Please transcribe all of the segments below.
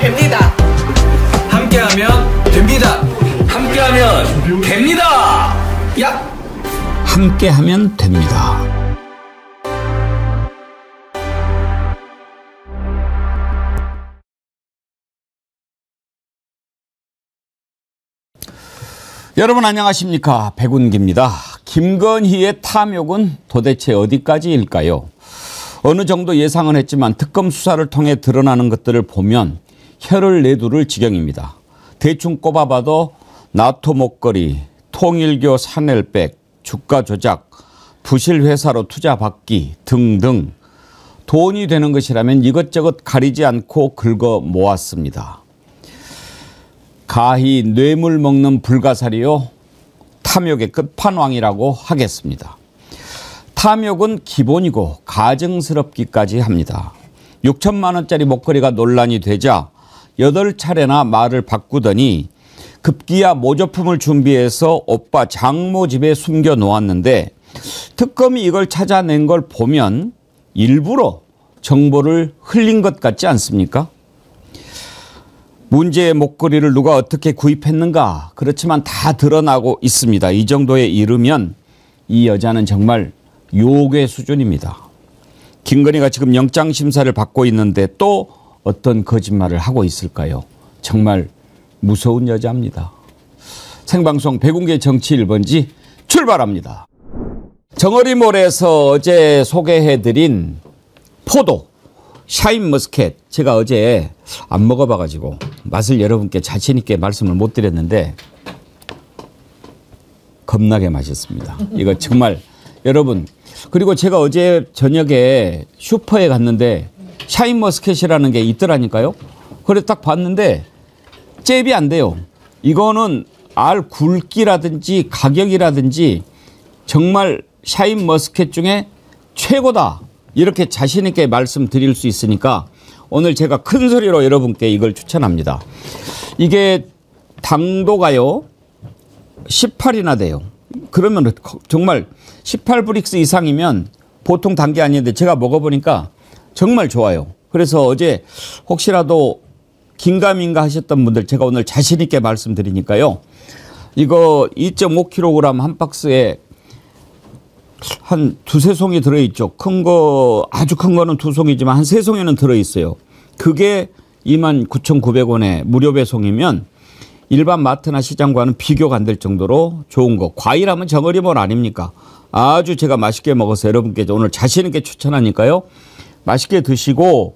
됩니다. 함께하면 됩니다. 함께하면 됩니다. 야! 함께하면 됩니다. 여러분 안녕하십니까? 백운기입니다. 김건희의 탐욕은 도대체 어디까지일까요? 어느 정도 예상은 했지만 특검 수사를 통해 드러나는 것들을 보면 혀를 내두를 지경입니다. 대충 꼽아봐도 나토 목걸이, 통일교 샤넬백, 주가 조작, 부실 회사로 투자 받기 등등 돈이 되는 것이라면 이것저것 가리지 않고 긁어 모았습니다. 가히 뇌물 먹는 불가사리요, 탐욕의 끝판왕이라고 하겠습니다. 탐욕은 기본이고 가증스럽기까지 합니다. 6천만 원짜리 목걸이가 논란이 되자 8차례나 말을 바꾸더니 급기야 모조품을 준비해서 오빠 장모 집에 숨겨 놓았는데 특검이 이걸 찾아낸 걸 보면 일부러 정보를 흘린 것 같지 않습니까? 문제의 목걸이를 누가 어떻게 구입했는가? 그렇지만 다 드러나고 있습니다. 이 정도에 이르면 이 여자는 정말 요괴 수준입니다. 김건희가 지금 영장심사를 받고 있는데 또 어떤 거짓말을 하고 있을까요? 정말 무서운 여자입니다. 생방송 백운계 정치 1번지 출발합니다. 정어리몰에서 어제 소개해드린 포도, 샤인머스켓, 제가 어제 안 먹어봐가지고 맛을 여러분께 자신 있게 말씀을 못 드렸는데 겁나게 맛있습니다. 이거 정말 여러분, 그리고 제가 어제 저녁에 슈퍼에 갔는데 샤인머스켓이라는 게 있더라니까요. 그래서 딱 봤는데 잽이 안 돼요. 이거는 알 굵기라든지 가격이라든지 정말 샤인머스켓 중에 최고다, 이렇게 자신 있게 말씀드릴 수 있으니까 오늘 제가 큰 소리로 여러분께 이걸 추천합니다. 이게 당도가요 18이나 돼요. 그러면 정말 18브릭스 이상이면 보통 단 게 아닌데 제가 먹어보니까 정말 좋아요. 그래서 어제 혹시라도 긴가민가 하셨던 분들 제가 오늘 자신 있게 말씀드리니까요. 이거 2.5kg 한 박스에 한 2-3송이 들어있죠. 큰 거, 아주 큰 거는 2송이지만 한 3송이는 들어있어요. 그게 29,900원에 무료 배송이면 일반 마트나 시장과는 비교가 안 될 정도로 좋은 거. 과일하면 정어리몰 아닙니까? 아주 제가 맛있게 먹어서 여러분께 오늘 자신 있게 추천하니까요. 맛있게 드시고,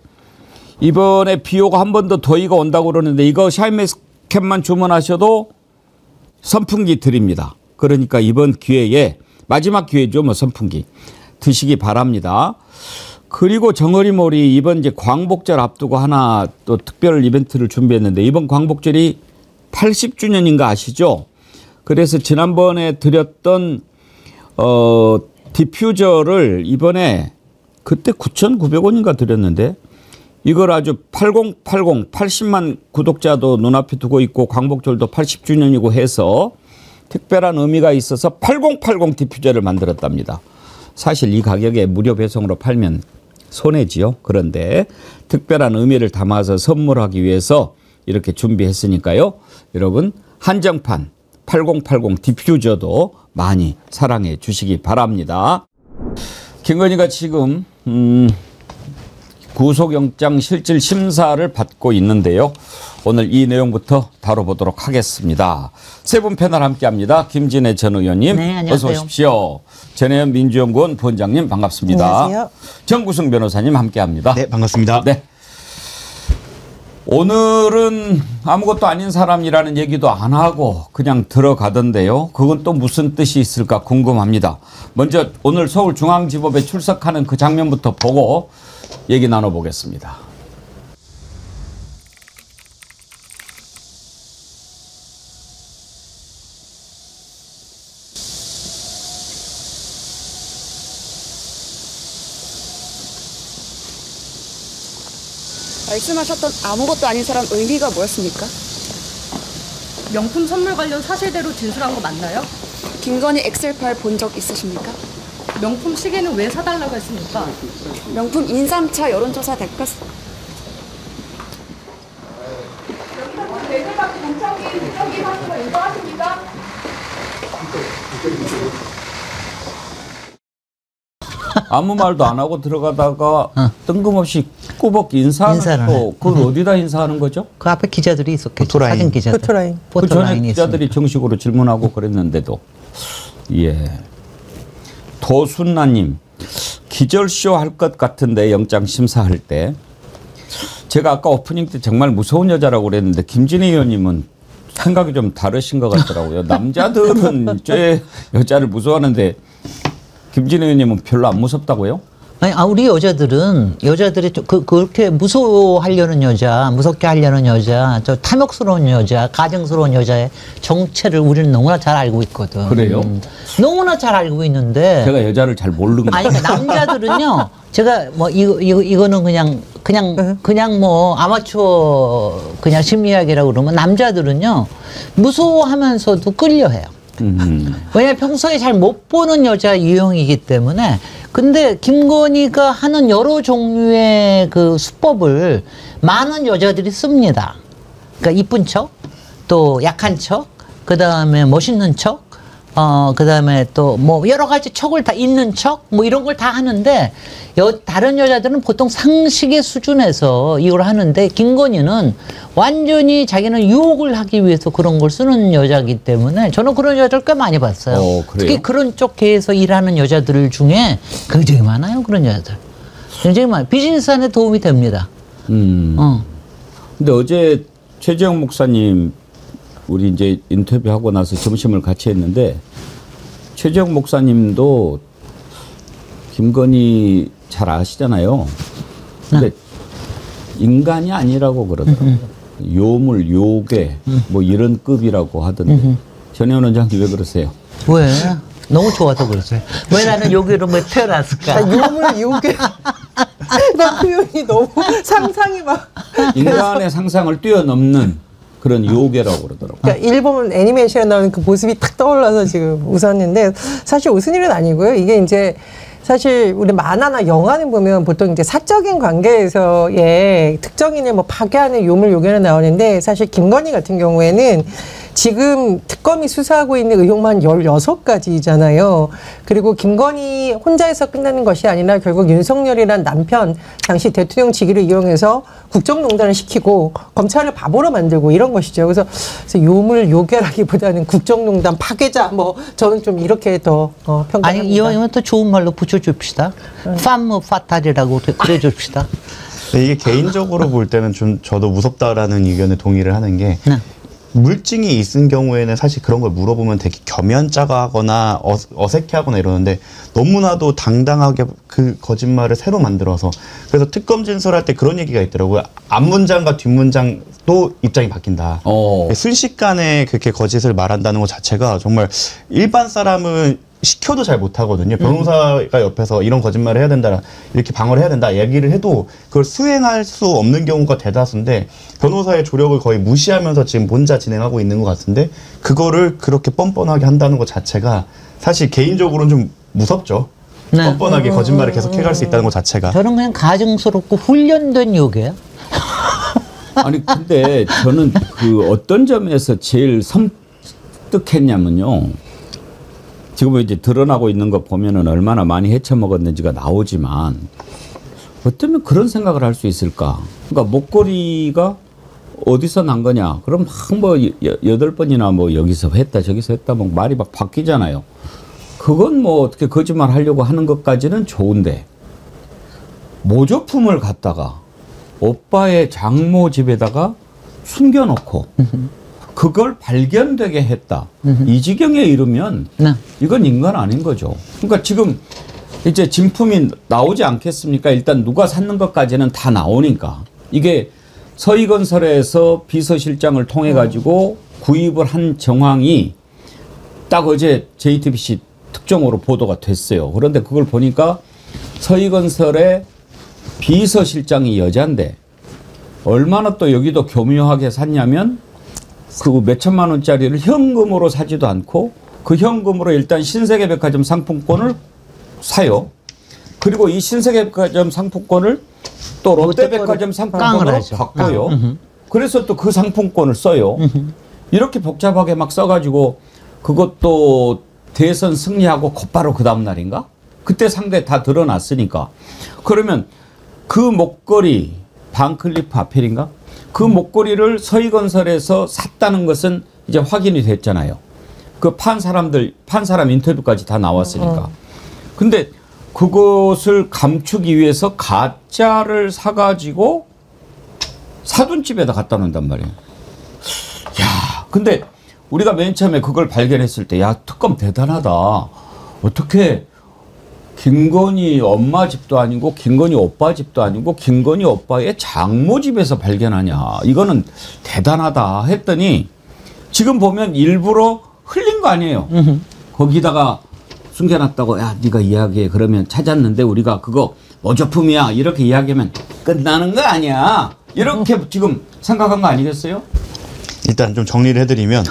이번에 비 오고 한 번 더 더위가 온다고 그러는데 이거 샤인머스켓만 주문하셔도 선풍기 드립니다. 그러니까 이번 기회에 마지막 기회죠. 뭐 선풍기 드시기 바랍니다. 그리고 정어리몰이 이번 이제 광복절 앞두고 하나 또 특별 이벤트를 준비했는데 이번 광복절이 80주년인가 아시죠? 그래서 지난번에 드렸던 디퓨저를 이번에 그때 9,900원인가 드렸는데 이걸 아주 80만 구독자도 눈앞에 두고 있고 광복절도 80주년이고 해서 특별한 의미가 있어서 8080 디퓨저를 만들었답니다. 사실 이 가격에 무료 배송으로 팔면 손해지요. 그런데 특별한 의미를 담아서 선물하기 위해서 이렇게 준비했으니까요. 여러분 한정판 8080 디퓨저도 많이 사랑해 주시기 바랍니다. 김건희가 지금 구속영장 실질 심사를 받고 있는데요. 오늘 이 내용부터 다뤄보도록 하겠습니다. 세 분 패널 함께합니다. 김진애 전 의원님, 네, 안녕하세요. 어서 오십시오. 전혜연 민주연구원 본장님 반갑습니다. 안녕하세요. 정구승 변호사님 함께합니다. 네, 반갑습니다. 네. 오늘은 아무것도 아닌 사람이라는 얘기도 안 하고 그냥 들어가던데요. 그건 또 무슨 뜻이 있을까 궁금합니다. 먼저 오늘 서울중앙지법에 출석하는 그 장면부터 보고 얘기 나눠보겠습니다. 말씀하셨던 아무것도 아닌 사람 의미가 뭐였습니까? 명품 선물 관련 사실대로 진술한 거 맞나요? 김건희 엑셀 파일 본 적 있으십니까? 명품 시계는 왜 사달라고 했습니까? 명품 인삼차 여론조사 대가 아무 말도 안 하고 들어가다가 뜬금없이 꾸벅 인사하는 거 그걸 어디다 인사하는 거죠? 그 앞에 기자들이 있었겠죠. 포토라인. 사진 기자들. 포토라인. 그 전에 포토라인이 기자들이 정식으로 질문하고 그랬는데도. 예. 도순나님, 기절쇼 할 것 같은데 영장 심사할 때. 제가 아까 오프닝 때 정말 무서운 여자라고 그랬는데 김진애 의원님은 생각이 좀 다르신 것 같더라고요. 남자들은 제 여자를 무서워하는데 김진애 의원님은 별로 안 무섭다고요? 아니, 우리 여자들이 그렇게 무서워하려는 여자, 무섭게 하려는 여자, 저 탐욕스러운 여자, 가정스러운 여자의 정체를 우리는 너무나 잘 알고 있거든. 그래요? 너무나 잘 알고 있는데. 제가 여자를 잘 모르는 아니, 그러니까 남자들은요, 제가 뭐 이거는 그냥 뭐 아마추어 그냥 심리학이라고 그러면 남자들은요, 무서워하면서도 끌려해요. 왜냐하면 평소에 잘 못 보는 여자 유형이기 때문에. 근데 김건희가 하는 여러 종류의 그 수법을 많은 여자들이 씁니다. 그러니까 이쁜 척, 또 약한 척, 그 다음에 멋있는 척, 그 다음에 또 뭐 여러 가지 척을 다 있는 척, 뭐 이런 걸 다 하는데 다른 여자들은 보통 상식의 수준에서 이걸 하는데 김건희는 완전히 자기는 유혹을 하기 위해서 그런 걸 쓰는 여자이기 때문에 저는 그런 여자를 꽤 많이 봤어요. 특히 그런 쪽 계에서 일하는 여자들 중에 굉장히 많아요. 그런 여자들. 굉장히 많아요. 비즈니스 안에 도움이 됩니다. 근데 어제 최재형 목사님 우리 이제 인터뷰하고 나서 점심을 같이 했는데 최재형 목사님도 김건희 잘 아시잖아요. 근데 인간이 아니라고 그러더라고요. 요물, 요괴 뭐 이런 급이라고 하던데 전혜원 원장님 왜 그러세요? 왜? 너무 좋아서 그러세요. 왜 나는 요괴로 왜 태어났을까? 요물, 요괴. 나 표현이 너무 상상이 막. 인간의 상상을 뛰어넘는 그런 요괴라고 그러더라고요. 그러니까 일본 애니메이션에 나오는 그 모습이 탁 떠올라서 지금 웃었는데 사실 웃은 일은 아니고요. 이게 이제 사실 우리 만화나 영화는 보면 보통 이제 사적인 관계에서의 특정인을 뭐 파괴하는 요물 요괴는 나오는데 사실 김건희 같은 경우에는 지금 특검이 수사하고 있는 의혹만 16가지잖아요. 그리고 김건희 혼자서 끝나는 것이 아니라 결국 윤석열이란 남편, 당시 대통령 직위를 이용해서 국정농단을 시키고 검찰을 바보로 만들고 이런 것이죠. 그래서 요물 요괴라기보다는 국정농단 파괴자 뭐 저는 좀 이렇게 더 평가합니다. 아니 이왕이면 또 좋은 말로 붙여줍시다. 파무 파탈이라고 그래줍시다. 이게 개인적으로 볼 때는 좀 저도 무섭다라는 의견에 동의를 하는 게 물증이 있은 경우에는 사실 그런 걸 물어보면 되게 겸연짜가하거나 어색해하거나 이러는데 너무나도 당당하게 그 거짓말을 새로 만들어서 그래서 특검 진술할 때 그런 얘기가 있더라고요. 앞문장과 뒷문장도 입장이 바뀐다. 순식간에 그렇게 거짓을 말한다는 것 자체가 정말 일반 사람은 시켜도 잘 못하거든요. 변호사가 옆에서 이런 거짓말을 해야 된다, 이렇게 방어를 해야 된다 얘기를 해도 그걸 수행할 수 없는 경우가 대다수인데 변호사의 조력을 거의 무시하면서 지금 혼자 진행하고 있는 것 같은데 그거를 그렇게 뻔뻔하게 한다는 것 자체가 사실 개인적으로는 좀 무섭죠. 뻔뻔하게 거짓말을 계속 해갈 수 있다는 것 자체가. 저는 그냥 가증스럽고 훈련된 요괴야. 아니 근데 저는 그 어떤 점에서 제일 섬뜩했냐면요. 지금 이제 드러나고 있는 거 보면은 얼마나 많이 헤쳐먹었는지가 나오지만 어쩌면 그런 생각을 할 수 있을까? 그러니까 목걸이가 어디서 난 거냐? 그럼 막 뭐 8번이나 뭐 여기서 했다 저기서 했다 뭐 말이 막 바뀌잖아요. 그건 뭐 어떻게 거짓말 하려고 하는 것까지는 좋은데 모조품을 갖다가 오빠의 장모 집에다가 숨겨놓고 그걸 발견되게 했다. 이 지경에 이르면 이건 인간 아닌 거죠. 그러니까 지금 이제 진품이 나오지 않겠습니까? 일단 누가 샀는 것까지는 다 나오니까. 이게 서희건설에서 비서실장을 통해 가지고 구입을 한 정황이 딱 어제 JTBC 특종으로 보도가 됐어요. 그런데 그걸 보니까 서희건설의 비서실장이 여잔데 얼마나 또 여기도 교묘하게 샀냐면 그 몇천만 원짜리를 현금으로 사지도 않고 그 현금으로 일단 신세계백화점 상품권을 사요. 그리고 이 신세계백화점 상품권을 또 롯데백화점 상품권으로 바꿔요. 그래서 또 그 상품권을 써요. 이렇게 복잡하게 막 써가지고 그것도 대선 승리하고 곧바로 그 다음 날인가? 그때 상대 다 드러났으니까. 그러면 그 목걸이 반클리프 아펠인가? 그 목걸이를 서희건설에서 샀다는 것은 이제 확인이 됐잖아요. 그 판 사람 인터뷰까지 다 나왔으니까. 근데 그것을 감추기 위해서 가짜를 사가지고 사돈집에다 갖다 놓는단 말이에요. 야, 근데 우리가 맨 처음에 그걸 발견했을 때, 야, 특검 대단하다. 어떻게 김건희 엄마 집도 아니고 김건희 오빠 집도 아니고 김건희 오빠의 장모 집에서 발견하냐. 이거는 대단하다 했더니 지금 보면 일부러 흘린 거 아니에요. 거기다가 숨겨놨다고, 야, 네가 이야기해. 그러면 찾았는데 우리가 그거 모조품이야. 이렇게 이야기하면 끝나는 거 아니야. 이렇게 지금 생각한 거 아니겠어요? 일단 좀 정리를 해드리면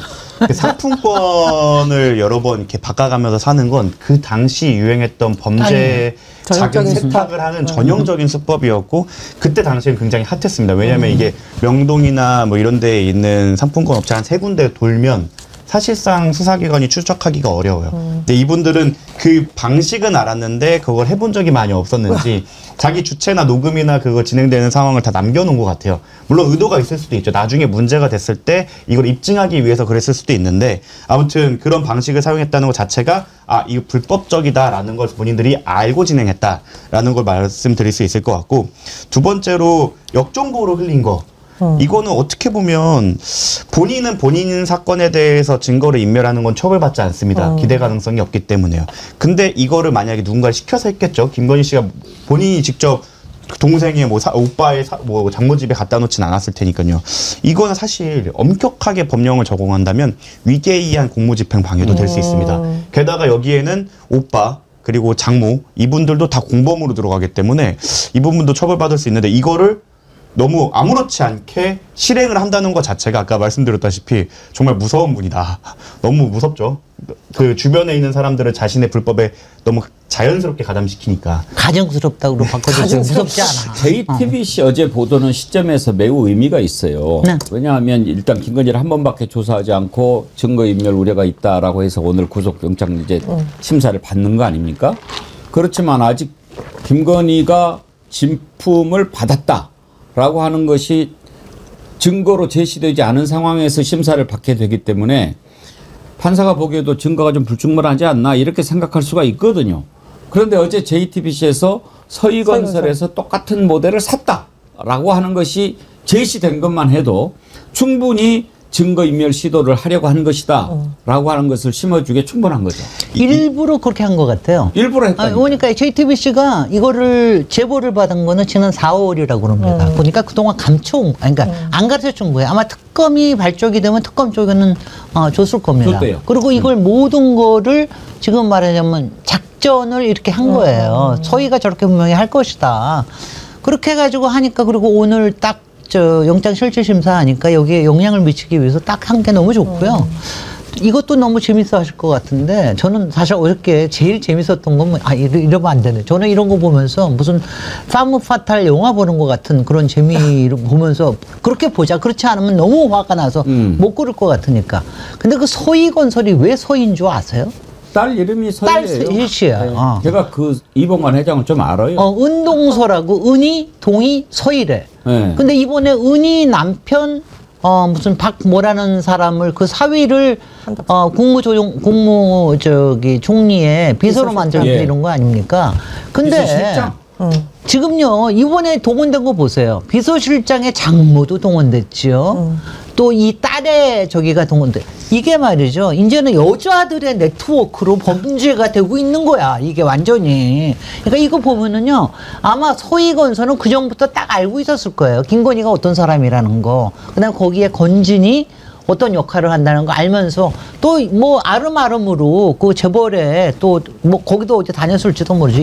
그 상품권을 여러 번 이렇게 바꿔가면서 사는 건 그 당시 유행했던 범죄 자금 세탁을 하는 전형적인 수법이었고 그때 당시엔 굉장히 핫했습니다. 왜냐하면 이게 명동이나 뭐 이런 데에 있는 상품권 업체 한 3군데 돌면 사실상 수사기관이 추적하기가 어려워요. 근데 이분들은 그 방식은 알았는데 그걸 해본 적이 많이 없었는지 자기 주체나 녹음이나 그거 진행되는 상황을 다 남겨놓은 것 같아요. 물론 의도가 있을 수도 있죠. 나중에 문제가 됐을 때 이걸 입증하기 위해서 그랬을 수도 있는데 아무튼 그런 방식을 사용했다는 것 자체가 아, 이거 불법적이다라는 걸 본인들이 알고 진행했다라는 걸 말씀드릴 수 있을 것 같고 두 번째로 역정보로 흘린 거. 이거는 어떻게 보면 본인은 본인 사건에 대해서 증거를 인멸하는 건 처벌받지 않습니다. 기대 가능성이 없기 때문에요. 근데 이거를 만약에 누군가를 시켜서 했겠죠. 김건희 씨가 본인이 직접 동생의 오빠의 장모집에 갖다 놓진 않았을 테니까요. 이거는 사실 엄격하게 법령을 적용한다면 위계이한 공무집행 방해도 될 수 있습니다. 게다가 여기에는 오빠 그리고 장모 이분들도 다 공범으로 들어가기 때문에 이 부분도 처벌받을 수 있는데 이거를 너무 아무렇지 않게 실행을 한다는 것 자체가 아까 말씀드렸다시피 정말 무서운 분이다. 너무 무섭죠. 그 주변에 있는 사람들을 자신의 불법에 너무 자연스럽게 가담시키니까. 가정스럽다고 바꿔주세요. 무섭지 않아. JTBC 어제 보도는 시점에서 매우 의미가 있어요. 네. 왜냐하면 일단 김건희를 한 번밖에 조사하지 않고 증거인멸 우려가 있다라고 해서 오늘 구속영장 이제 심사를 받는 거 아닙니까? 그렇지만 아직 김건희가 진품을 받았다. 라고 하는 것이 증거로 제시되지 않은 상황에서 심사를 받게 되기 때문에 판사가 보기에도 증거가 좀 불충분하지 않나 이렇게 생각할 수가 있거든요. 그런데 어제 JTBC에서 서희건설에서 똑같은 모델을 샀다라고 하는 것이 제시된 것만 해도 충분히 증거인멸 시도를 하려고 한 것이다 라고 하는 것을 심어주기에 충분한 거죠. 일부러 그렇게 한 것 같아요. 일부러 했다니까. 그러니까 JTBC가 이거를 제보를 받은 거는 지난 4, 5월이라고 그럽니다. 보니까 그동안 감춰온, 그러니까 안 가르쳐 준 거예요. 아마 특검이 발족이 되면 특검 쪽에는 줬을 겁니다. 줬대요. 그리고 이걸 모든 거를 지금 말하자면 작전을 이렇게 한 거예요. 서희가 저렇게 분명히 할 것이다. 그렇게 해가지고 하니까 그리고 오늘 딱 영장 실질 심사하니까 여기에 영향을 미치기 위해서 딱 한 게 너무 좋고요. 이것도 너무 재밌어 하실 것 같은데 저는 사실 어저께 제일 재밌었던 건 이러면 안 되네. 저는 이런 거 보면서 무슨 파무 파탈 영화 보는 것 같은 그런 재미를 보면서 그렇게 보자. 그렇지 않으면 너무 화가 나서 못 고를 것 같으니까. 근데 그 서희건설이 왜 서희인 줄 아세요? 딸 이름이 딸 서희예요. 일씨야. 네. 제가 그 이봉관 회장을 좀 알아요. 은동서라고 은희, 동희, 서희래. 네. 근데 이번에 은희 남편 무슨 박모라는 사람을 그 사위를 총리의 비서로 만들고 예. 이런 거 아닙니까? 근데 비서실장? 지금요 이번에 동원된 거 보세요. 비서실장의 장모도 동원됐지요. 또 이 딸의 저기가 동원돼. 이게 말이죠. 이제는 여자들의 네트워크로 범죄가 되고 있는 거야. 이게 완전히. 그러니까 이거 보면은요. 아마 서희건설은 그 전부터 딱 알고 있었을 거예요. 김건희가 어떤 사람이라는 거. 그다음 거기에 건진이 어떤 역할을 한다는 거 알면서 또 뭐 아름아름으로 그 재벌에 또 뭐 거기도 어디 다녔을지도 모르죠.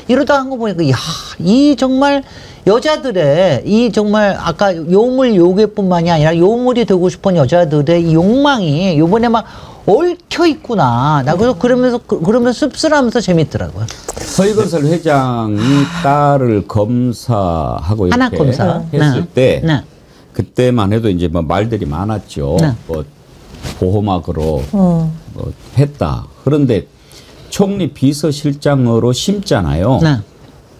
이러다 한 거 보니까 야, 이 정말 여자들의 이 정말 아까 요물 요괴뿐만이 아니라 요물이 되고 싶은 여자들의 이 욕망이 요번에 막 얽혀 있구나. 나 그러면서 씁쓸하면서 재밌더라고요. 서희건설 회장이 딸을 검사하고 이렇게 하나 검사. 했을 때 네. 그때만 해도 이제 뭐 말들이 많았죠. 네. 뭐 보호막으로 했다. 그런데 총리 비서실장으로 심잖아요. 네.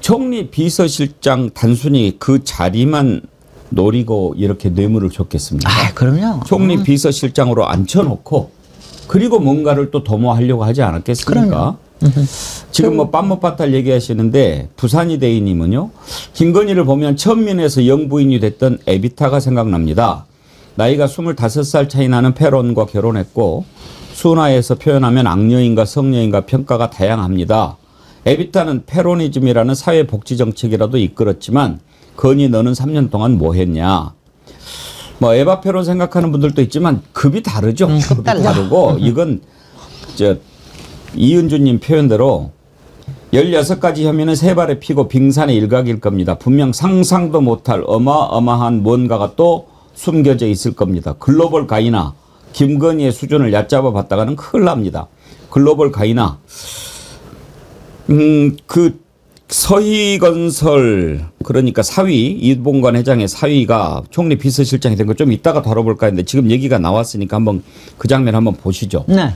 총리 비서실장 단순히 그 자리만 노리고 이렇게 뇌물을 줬겠습니까? 아, 그럼요. 총리 비서실장으로 앉혀놓고 그리고 뭔가를 또 도모하려고 하지 않았겠습니까? 지금 뭐 빰못빠탈 얘기하시는데 부산이대인님은요. 김건희를 보면 천민에서 영부인이 됐던 에비타가 생각납니다. 나이가 25살 차이 나는 패론과 결혼했고 순화에서 표현하면 악녀인가 성녀인가 평가가 다양합니다. 에비타는 패로니즘이라는 사회복지정책이라도 이끌었지만 건희 너는 3년 동안 뭐 했냐. 뭐 에바 패론 생각하는 분들도 있지만 급이 다르죠. 급이 다르고 이건 이은주님 표현대로 16가지 혐의는 세 발에 피고 빙산의 일각일 겁니다. 분명 상상도 못할 어마어마한 뭔가가 또 숨겨져 있을 겁니다. 글로벌 가이나 김건희의 수준을 얕잡아 봤다가는 큰일 납니다. 글로벌 가이나 그 서희건설 그러니까 사위 이봉관 회장의 사위가 총리 비서실장이 된 거 좀 이따가 다뤄볼까 했는데 지금 얘기가 나왔으니까 한번 그 장면 한번 보시죠. 네.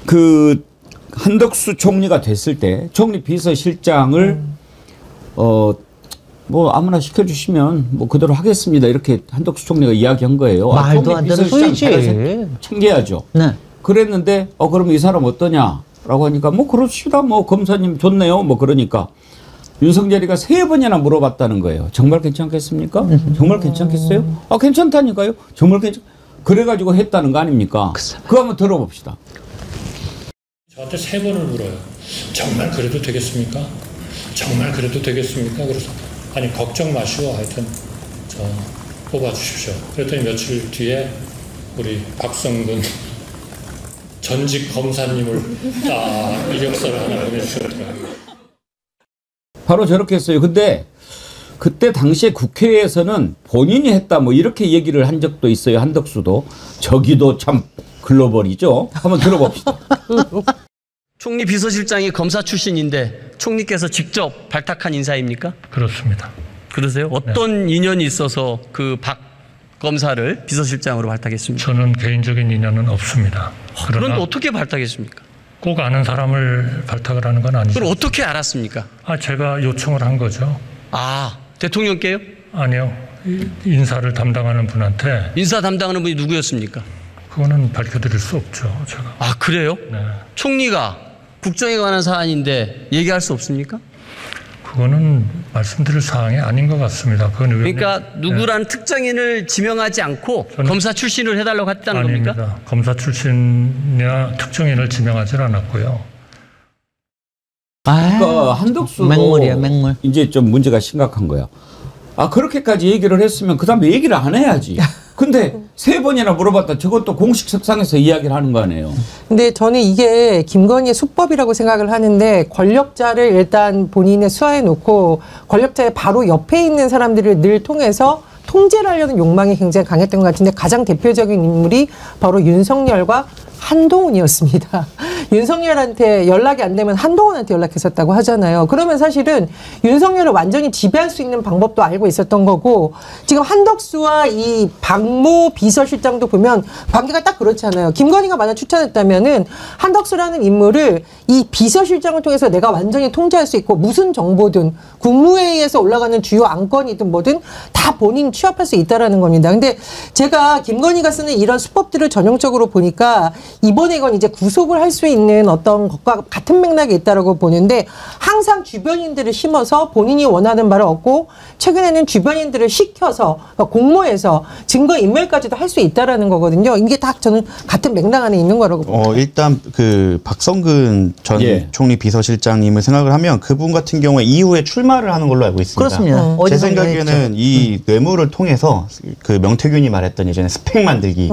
그 한덕수 총리가 됐을 때 총리 비서실장을 뭐 아무나 시켜주시면 뭐 그대로 하겠습니다. 이렇게 한덕수 총리가 이야기한 거예요. 말도 안 되는 소리지. 챙겨야죠. 네. 그랬는데 그럼 이 사람 어떠냐라고 하니까 뭐 그렇습니다. 뭐 검사님 좋네요. 뭐 그러니까 윤석열이가 3번이나 물어봤다는 거예요. 정말 괜찮겠습니까? 정말 괜찮겠어요? 아 괜찮다니까요. 정말 그래가지고 했다는 거 아닙니까? 그거 한번 들어봅시다. 저한테 3번을 물어요. 정말 그래도 되겠습니까? 정말 그래도 되겠습니까? 그래서 아니 걱정 마시오. 하여튼 저 뽑아주십시오. 그랬더니 며칠 뒤에 우리 박성근 전직 검사님을 딱 이력서를 하나 보내주셨더라고요. 바로 저렇게 했어요. 근데 그때 당시에 국회에서는 본인이 했다 뭐 이렇게 얘기를 한 적도 있어요. 한덕수도. 저기도 참 글로벌이죠. 한번 들어봅시다. 총리 비서실장이 검사 출신인데 총리께서 직접 발탁한 인사입니까? 그렇습니다. 그러세요? 어떤 인연이 있어서 그 박 검사를 비서실장으로 발탁했습니까? 저는 개인적인 인연은 없습니다. 그런데 어떻게 발탁했습니까? 꼭 아는 사람을 발탁을 하는 건 아니죠. 그럼 어떻게 알았습니까? 제가 요청을 한 거죠. 아, 대통령께요? 아니요. 인사를 담당하는 분한테. 인사 담당하는 분이 누구였습니까? 그거는 밝혀드릴 수 없죠. 제가. 아, 그래요? 네. 총리가 국정에 관한 사안인데 얘기할 수 없습니까? 그거는 말씀드릴 사항이 아닌 것 같습니다. 그러니까 누구라는 특정인을 지명하지 않고 검사 출신을 해달라고 했다는 아닙니다. 겁니까? 검사 출신이나 특정인을 지명하지 않았고요. 그러니까 한덕수도 맹물이야, 맹물. 이제 좀 문제가 심각한 거야. 그렇게까지 얘기를 했으면 그다음에 얘기를 안 해야지. 근데 3번이나 물어봤다. 저것도 공식 석상에서 이야기를 하는 거 아니에요. 근데 저는 이게 김건희의 수법이라고 생각을 하는데 권력자를 일단 본인의 수하에 놓고 권력자의 바로 옆에 있는 사람들을 늘 통해서 통제를 하려는 욕망이 굉장히 강했던 것 같은데 가장 대표적인 인물이 바로 윤석열과 한동훈이었습니다. 윤석열한테 연락이 안 되면 한동훈한테 연락했었다고 하잖아요. 그러면 사실은 윤석열을 완전히 지배할 수 있는 방법도 알고 있었던 거고 지금 한덕수와 이 박모 비서실장도 보면 관계가 딱 그렇잖아요. 김건희가 만약 추천했다면은 한덕수라는 인물을 이 비서실장을 통해서 내가 완전히 통제할 수 있고 무슨 정보든 국무회의에서 올라가는 주요 안건이든 뭐든 다 본인 취합할 수 있다라는 겁니다. 근데 제가 김건희가 쓰는 이런 수법들을 전형적으로 보니까 이번에 이건 이제 구속을 할 수 있는 어떤 것과 같은 맥락이 있다라고 보는데 항상 주변인들을 심어서 본인이 원하는 바를 얻고 최근에는 주변인들을 시켜서 그러니까 공모해서 증거 인멸까지도 할 수 있다라는 거거든요. 이게 다 저는 같은 맥락 안에 있는 거라고 봅니다. 일단 그 박성근 전 총리 비서실장님을 생각을 하면 그분 같은 경우에 이후에 출마를 하는 걸로 알고 있습니다. 그렇습니다. 제 생각에는 이 뇌물을 통해서 그 명태균이 말했던 예전에 스펙 만들기,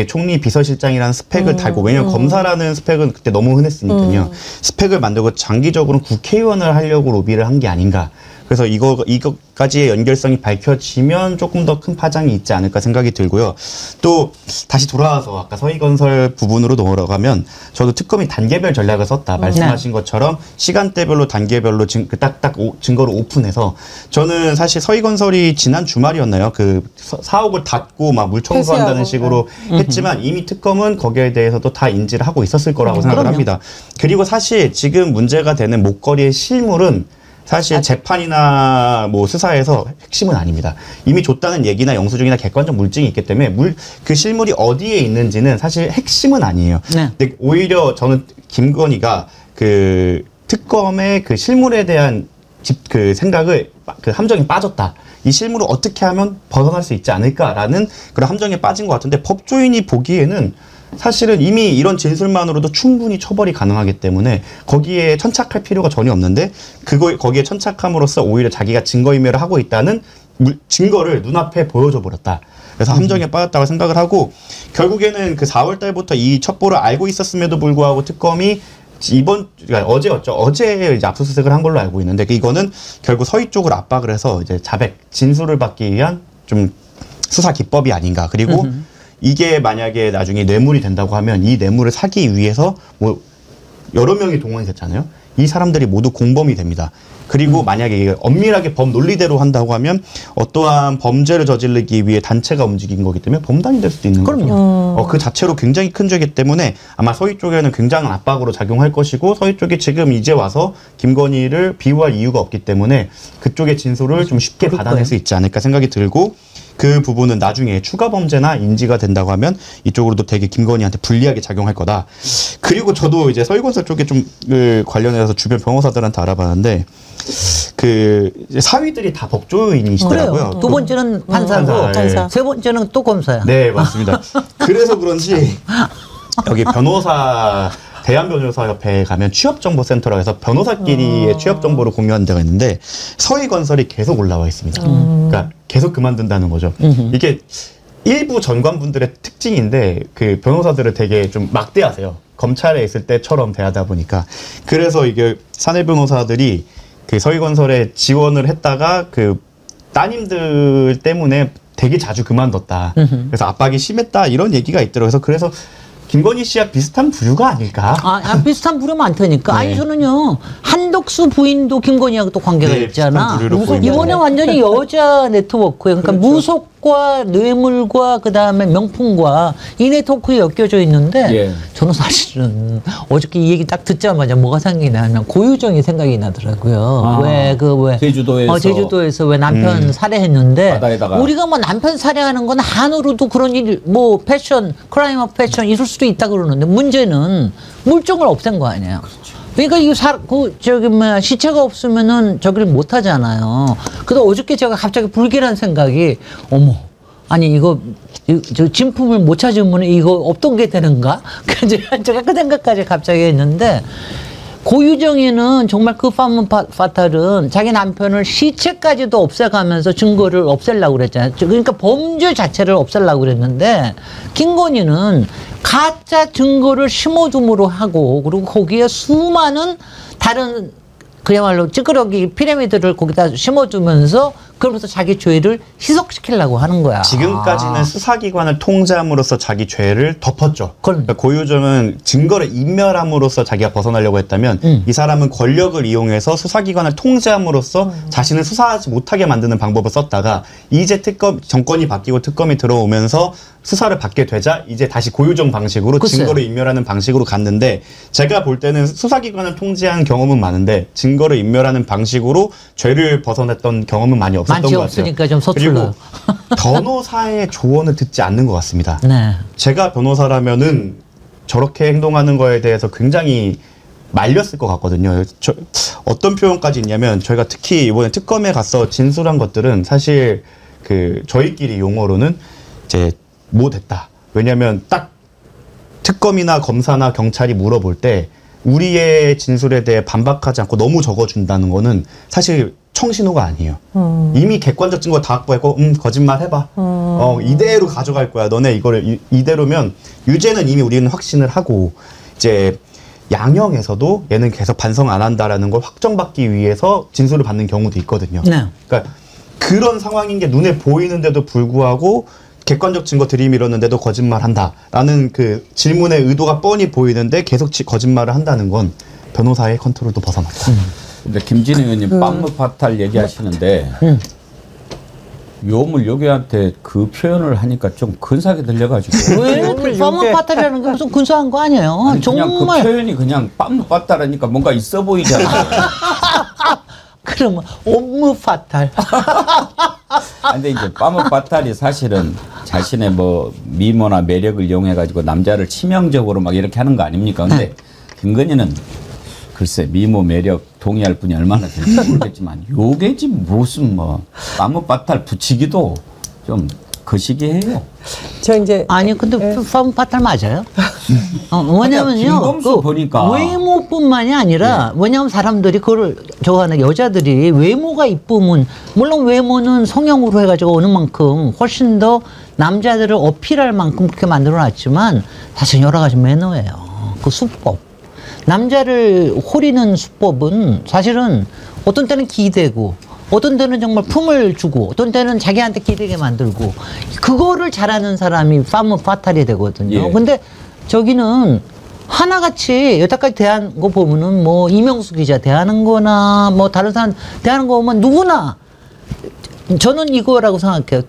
총리 비서실장이라는 스펙을 달고 왜냐하면 검사라는 스펙은 그때 너무 흔했으니까요. 스펙을 만들고 장기적으로 국회의원을 하려고 로비를 한 게 아닌가. 그래서 이거까지의 연결성이 밝혀지면 조금 더 큰 파장이 있지 않을까 생각이 들고요. 또 다시 돌아와서 아까 서희건설 부분으로 돌아가면 저도 특검이 단계별 전략을 썼다 말씀하신 것처럼 시간대별로 단계별로 딱딱 증거를 오픈해서 저는 사실 서희건설이 지난 주말이었나요? 그 사옥을 닫고 막 물 청소한다는 식으로 했지만 이미 특검은 거기에 대해서도 다 인지를 하고 있었을 거라고 생각을 합니다. 그리고 사실 지금 문제가 되는 목걸이의 실물은 사실 재판이나 뭐 수사에서 핵심은 아닙니다. 이미 줬다는 얘기나 영수증이나 객관적 물증이 있기 때문에 그 실물이 어디에 있는지는 사실 핵심은 아니에요. 네. 근데 오히려 저는 김건희가 그 특검의 그 실물에 대한 그 생각을 그 함정에 빠졌다. 이 실물을 어떻게 하면 벗어날 수 있지 않을까라는 그런 함정에 빠진 것 같은데 법조인이 보기에는 사실은 이미 이런 진술만으로도 충분히 처벌이 가능하기 때문에 거기에 천착할 필요가 전혀 없는데 거기에 천착함으로써 오히려 자기가 증거인멸을 하고 있다는 증거를 눈앞에 보여줘 버렸다. 그래서 함정에 빠졌다고 생각을 하고 결국에는 그 4월 달부터 이 첩보를 알고 있었음에도 불구하고 특검이 그러니까 어제였죠. 어제 이제 압수수색을 한 걸로 알고 있는데 이거는 결국 서희 쪽을 압박을 해서 이제 자백 진술을 받기 위한 좀 수사 기법이 아닌가. 그리고 이게 만약에 나중에 뇌물이 된다고 하면 이 뇌물을 사기 위해서 뭐 여러 명이 동원이 됐잖아요. 이 사람들이 모두 공범이 됩니다. 그리고 만약에 이게 엄밀하게 법 논리대로 한다고 하면 어떠한 범죄를 저지르기 위해 단체가 움직인 거기 때문에 범단이 될 수도 있는 거죠. 그 자체로 굉장히 큰 죄이기 때문에 아마 서희 쪽에는 굉장한 압박으로 작용할 것이고 서희 쪽이 지금 이제 와서 김건희를 비호할 이유가 없기 때문에 그쪽의 진술을 좀 쉽게 받아낼 수 있지 않을까 생각이 들고 그 부분은 나중에 추가 범죄나 인지가 된다고 하면 이쪽으로도 되게 김건희한테 불리하게 작용할 거다. 그리고 저도 이제 서희건설 쪽에 좀 관련해서 주변 변호사들한테 알아봤는데 그 사위들이 다 법조인이시더라고요. 그래요. 두 번째는 판사고 판사. 세 번째는 또 검사야. 네, 맞습니다. 그래서 그런지 여기 변호사 대한변호사협회에 가면 취업정보센터라고 해서 변호사끼리의 취업정보를 공유하는 데가 있는데 서희건설이 계속 올라와 있습니다. 그러니까 계속 그만둔다는 거죠. 이게 일부 전관분들의 특징인데 그 변호사들을 되게 좀 막대하세요. 검찰에 있을 때처럼 대하다 보니까. 그래서 이게 사내 변호사들이 그 서희건설에 지원을 했다가 그 따님들 때문에 되게 자주 그만뒀다. 그래서 압박이 심했다 이런 얘기가 있더라고요. 그래서 김건희 씨와 비슷한 부류가 아닐까? 비슷한 부류 많다니까. 네. 아니 저는요 한덕수 부인도 김건희하고 또 관계가 있잖아. 이번에 완전히 여자 네트워크예요. 그러니까 무속과 뇌물과 그다음에 명품과 이 네트워크에 엮여져 있는데 저는 사실은 어저께 이 얘기 딱 듣자마자 뭐가 생기냐면 고유정이 생각이 나더라고요. 왜 제주도에서 왜 남편 살해했는데 바다에다가. 우리가 뭐 남편 살해하는 건 한으로도 그런 일 뭐 패션 크라임 오브 패션 있을 수도 있다 그러는데 문제는 물증을 없앤 거 아니에요. 그러니까 이거 시체가 없으면은 저기를 못 하잖아요. 그래서 어저께 제가 갑자기 불길한 생각이 어머 아니 이거 저 진품을 못 찾으면 이거 없던 게 되는가? 제가 그 생각까지 갑자기 했는데 고유정이는 정말 그 파탈은 자기 남편을 시체까지도 없애가면서 증거를 없애려고 그랬잖아요. 그러니까 범죄 자체를 없애려고 그랬는데 김건희는 가짜 증거를 심어둠으로 하고 그리고 거기에 수많은 다른 그야말로 찌끄러기 피라미드를 거기다 심어두면서 그러면서 자기 죄를 희석시키려고 하는 거야. 지금까지는 수사기관을 통제함으로써 자기 죄를 덮었죠. 그러니까 고유정은 증거를 인멸함으로써 자기가 벗어나려고 했다면 이 사람은 권력을 이용해서 수사기관을 통제함으로써 자신을 수사하지 못하게 만드는 방법을 썼다가 이제 정권이 바뀌고 특검이 들어오면서 수사를 받게 되자 이제 다시 고유정 방식으로 증거를 인멸하는 방식으로 갔는데 제가 볼 때는 수사기관을 통제한 경험은 많은데 증거를 인멸하는 방식으로 죄를 벗어냈던 경험은 많이 없었던 것 같아요. 없으니까 좀 서툴러요. 그리고 변호사의 조언을 듣지 않는 것 같습니다. 네. 제가 변호사라면은 저렇게 행동하는 거에 대해서 굉장히 말렸을 것 같거든요. 어떤 표현까지 있냐면 저희가 특히 이번에 특검에 가서 진술한 것들은 사실 그 저희끼리 용어로는 이제 못했다. 왜냐하면 딱 특검이나 검사나 경찰이 물어볼 때 우리의 진술에 대해 반박하지 않고 너무 적어준다는 거는 사실 청신호가 아니에요. 이미 객관적 증거 다 확보했고 거짓말 해봐. 이대로 가져갈 거야. 너네 이거를 이대로면 유죄는 이미 우리는 확신을 하고 이제 양형에서도 얘는 계속 반성 안 한다라는 걸 확정받기 위해서 진술을 받는 경우도 있거든요. 네. 그러니까 그런 상황인 게 눈에 보이는데도 불구하고 객관적 증거 들이밀었는데도 거짓말한다라는 그 질문의 의도가 뻔히 보이는데 계속 거짓말을 한다는 건 변호사의 컨트롤도 벗어났다. 근데 김진애 의원님 빰무 파탈 얘기하시는데 요물 요괴한테 그 표현을 하니까 좀 근사하게 들려가지고. 왜? 빰무 파탈이라는 게 무슨 근사한 거 아니에요? 아니, 그냥 정말. 그 표현이 그냥 빰무 파탈하니까 뭔가 있어 보이잖아요. 그러면 옴무 파탈. 근데 이제 빰무 파탈이 사실은 자신의 뭐 미모나 매력을 이용해 가지고 남자를 치명적으로 막 이렇게 하는 거 아닙니까? 근데 김건희는 글쎄 미모 매력 동의할 분이 얼마나 될지 모르겠지만 요게지 무슨 뭐 빰무 파탈 붙이기도 좀 거시기해요. 저 이제 아니 근데 빰무 파탈 맞아요? 왜냐면요. 김범수 보니까 외모뿐만이 아니라 왜냐면 사람들이 그걸 좋아하는 여자들이 외모가 이쁘면 물론 외모는 성형으로 해가지고 어느 만큼 훨씬 더 남자들을 어필할 만큼 그렇게 만들어놨지만 사실 여러 가지 매너예요. 그 수법. 남자를 호리는 수법은 사실은 어떤 때는 기대고 어떤 때는 정말 품을 주고 어떤 때는 자기한테 기대게 만들고 그거를 잘하는 사람이 빰무 파탈이 되거든요. 예. 근데 저기는 하나같이 여태까지 대한 거 보면은 뭐 이명수 기자 대하는 거나 뭐 다른 사람 대하는 거 보면 누구나 저는 이거라고 생각해요.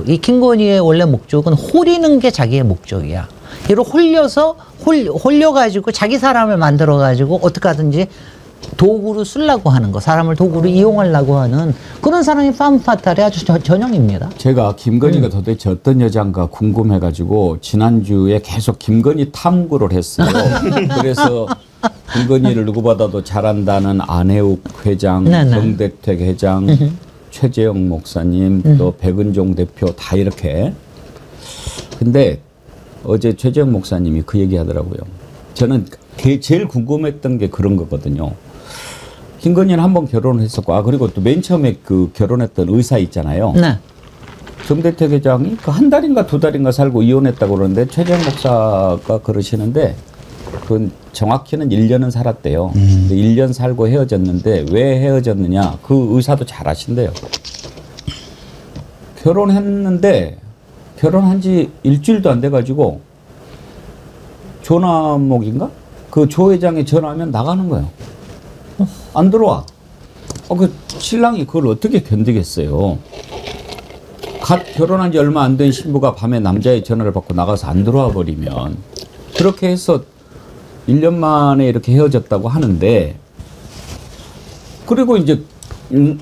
이 김건희의 원래 목적은 호리는 게 자기의 목적이야. 이를 홀려가지고 자기 사람을 만들어가지고 어떻게 하든지 도구로 쓰려고 하는 거, 사람을 도구로 이용하려고 하는 그런 사람이 팜파탈의 아주 전형입니다. 제가 김건희가 도대체 어떤 여자인가 궁금해가지고 지난주에 계속 김건희 탐구를 했어요. 그래서 김건희를 누구보다도 잘한다는 안혜욱 회장, 정대택 회장, 최재형 목사님, 또 백은종 대표 다 이렇게. 근데 어제 최재형 목사님이 그 얘기 하더라고요. 저는 제일 궁금했던 게 그런 거거든요. 김건희는 한번 결혼을 했었고, 그리고 또 맨 처음에 그 결혼했던 의사 있잖아요. 네. 정대택 회장이 그 한 달인가 두 달인가 살고 이혼했다고 그러는데 최재형 목사가 그러시는데 그건 정확히는 1년은 살았대요. 근데 1년 살고 헤어졌는데 왜 헤어졌느냐? 그 의사도 잘 아신대요. 결혼했는데 결혼한 지 일주일도 안 돼가지고 조남목인가? 그 조 회장이 전화하면 나가는 거예요. 안 들어와. 그 신랑이 그걸 어떻게 견디겠어요. 갓 결혼한 지 얼마 안 된 신부가 밤에 남자의 전화를 받고 나가서 안 들어와 버리면 그렇게 해서 1년 만에 이렇게 헤어졌다고 하는데 그리고 이제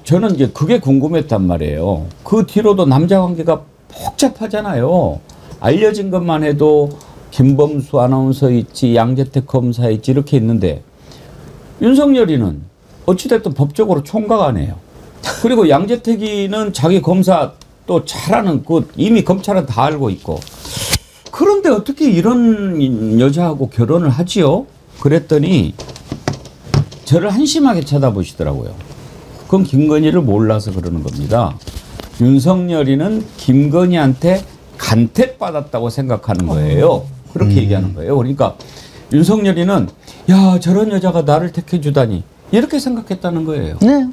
저는 이제 그게 궁금했단 말이에요. 그 뒤로도 남자 관계가 복잡하잖아요. 알려진 것만 해도 김범수 아나운서 있지, 양재택 검사 있지 이렇게 있는데 윤석열이는 어찌됐든 법적으로 총각 아니에요. 그리고 양재택이는 자기 검사 또 잘하는 이미 검찰은 다 알고 있고 그런데 어떻게 이런 여자하고 결혼을 하지요? 그랬더니 저를 한심하게 쳐다보시더라고요. 그건 김건희를 몰라서 그러는 겁니다. 윤석열이는 김건희한테 간택받았다고 생각하는 거예요. 그렇게 얘기하는 거예요. 그러니까 윤석열이는 야 저런 여자가 나를 택해주다니 이렇게 생각했다는 거예요. 네.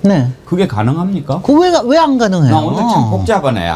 네. 그게 가능합니까? 왜 안 가능해요? 나 오늘 참 복잡하네.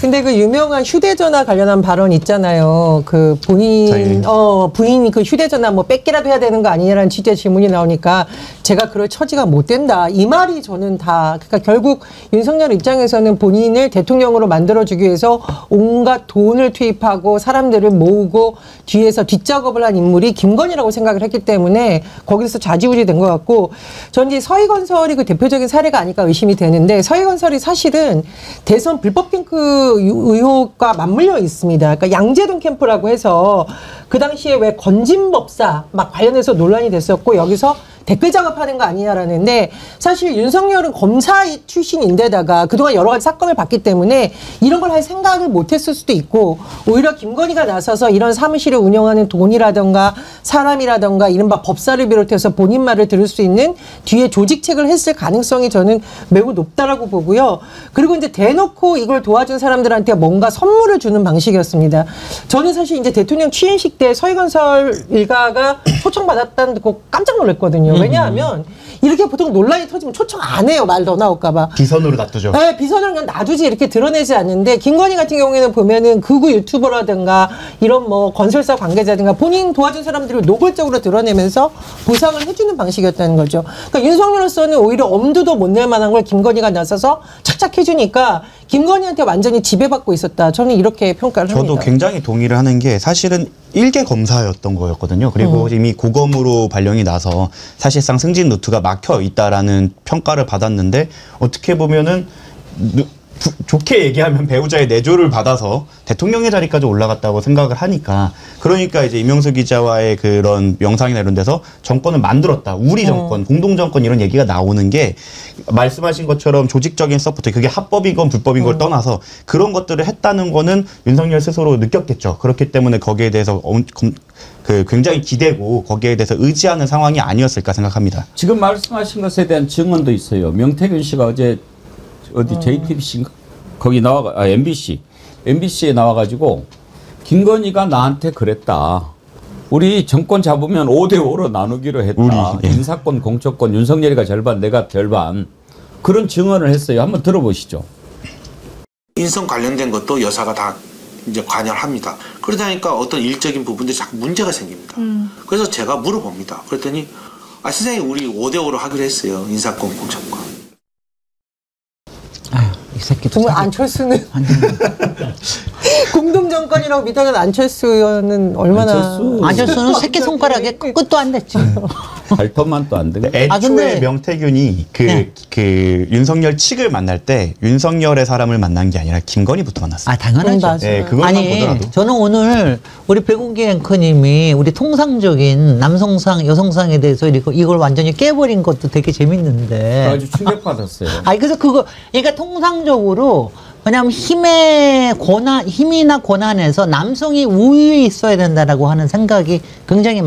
근데 그 유명한 휴대전화 관련한 발언 있잖아요. 그 부인이 그 휴대전화 뭐 뺏기라도 해야 되는 거 아니냐라는 취지의 질문이 나오니까 제가 그럴 처지가 못 된다. 이 말이 저는 그러니까 결국 윤석열 입장에서는 본인을 대통령으로 만들어주기 위해서 온갖 돈을 투입하고 사람들을 모으고 뒤에서 뒷작업을 한 인물이 김건희라고 생각을 했기 때문에 거기서 좌지우지 된 것 같고 전 이제 서희건설이 그 대표적인 사례가 아닐까 의심이 되는데 서희건설이 사실은 대선 불법 핑크 의혹과 맞물려 있습니다. 그러니까 양재동 캠프라고 해서 그 당시에 왜 건진법사 막 관련해서 논란이 됐었고 여기서 댓글 작업하는 거 아니냐라는데 사실 윤석열은 검사 출신인데다가 그동안 여러 가지 사건을 봤기 때문에 이런 걸 할 생각을 못했을 수도 있고 오히려 김건희가 나서서 이런 사무실을 운영하는 돈이라든가 사람이라든가 이른바 법사를 비롯해서 본인 말을 들을 수 있는 뒤에 조직책을 했을 가능성이 저는 매우 높다라고 보고요. 그리고 이제 대놓고 이걸 도와준 사람들한테 뭔가 선물을 주는 방식이었습니다. 저는 사실 이제 대통령 취임식 때 서희건설 일가가 초청받았다는 거 깜짝 놀랐거든요. 왜냐하면 이렇게 보통 논란이 터지면 초청 안 해요. 말 더 나올까봐. 비선으로 놔두죠. 네, 비선으로 그냥 놔두지 이렇게 드러내지 않는데 김건희 같은 경우에는 보면은 극우 유튜버라든가 이런 뭐 건설사 관계자든가 본인 도와준 사람들을 노골적으로 드러내면서 보상을 해주는 방식이었다는 거죠. 그러니까 윤석열로서는 오히려 엄두도 못 낼 만한 걸 김건희가 나서서 착착 해주니까 김건희한테 완전히 지배받고 있었다. 저는 이렇게 평가를 합니다. 저도 굉장히 동의를 하는 게 사실은 일개 검사였던 거였거든요. 그리고 이미 고검으로 발령이 나서 사실상 승진 루트가 막혀 있다라는 평가를 받았는데 어떻게 보면은 좋게 얘기하면 배우자의 내조를 받아서 대통령의 자리까지 올라갔다고 생각을 하니까 그러니까 이제 이명수 기자와의 그런 영상이나 이런 데서 정권을 만들었다. 우리 정권, 공동 정권 이런 얘기가 나오는 게 말씀하신 것처럼 조직적인 서포트 그게 합법인 건 불법인 걸 떠나서 그런 것들을 했다는 거는 윤석열 스스로 느꼈겠죠. 그렇기 때문에 거기에 대해서 굉장히 기대고 거기에 대해서 의지하는 상황이 아니었을까 생각합니다. 지금 말씀하신 것에 대한 증언도 있어요. 명태균 씨가 어제 어디 JTBC 거기 MBC에 나와가지고 김건희가 나한테 그랬다. 우리 정권 잡으면 5대5로 나누기로 했다. 인사권, 공천권, 윤석열이가 절반, 내가 절반. 그런 증언을 했어요. 한번 들어보시죠. 인성 관련된 것도 여사가 다 이제 관여를 합니다. 그러다 보니까 어떤 일적인 부분들이 자꾸 문제가 생깁니다. 그래서 제가 물어봅니다. 그랬더니 선생님 우리 5대5로 하기로 했어요. 인사권, 공천권. 아유, 이 새끼 정말 안철수는 공동정권이라고 믿어는 안철수 의원은 얼마나 안철수는 새끼 손가락에 끝도 안 됐지. 발톱만 또 안 되고. 애초에 근데 명태균이 그 윤석열 측을 만날 때 윤석열의 사람을 만난 게 아니라 김건희부터 만났어요. 아, 당연하죠. 네, 그것만 보더라도. 저는 오늘 우리 배국기 앵커님이 우리 통상적인 남성상, 여성상에 대해서 이걸 완전히 깨버린 것도 되게 재밌는데. 아주 충격받았어요. 아니, 그래서 그러니까 통상적으로 왜냐하면 힘이나 권한에서 남성이 우위에 있어야 된다라고 하는 생각이 굉장히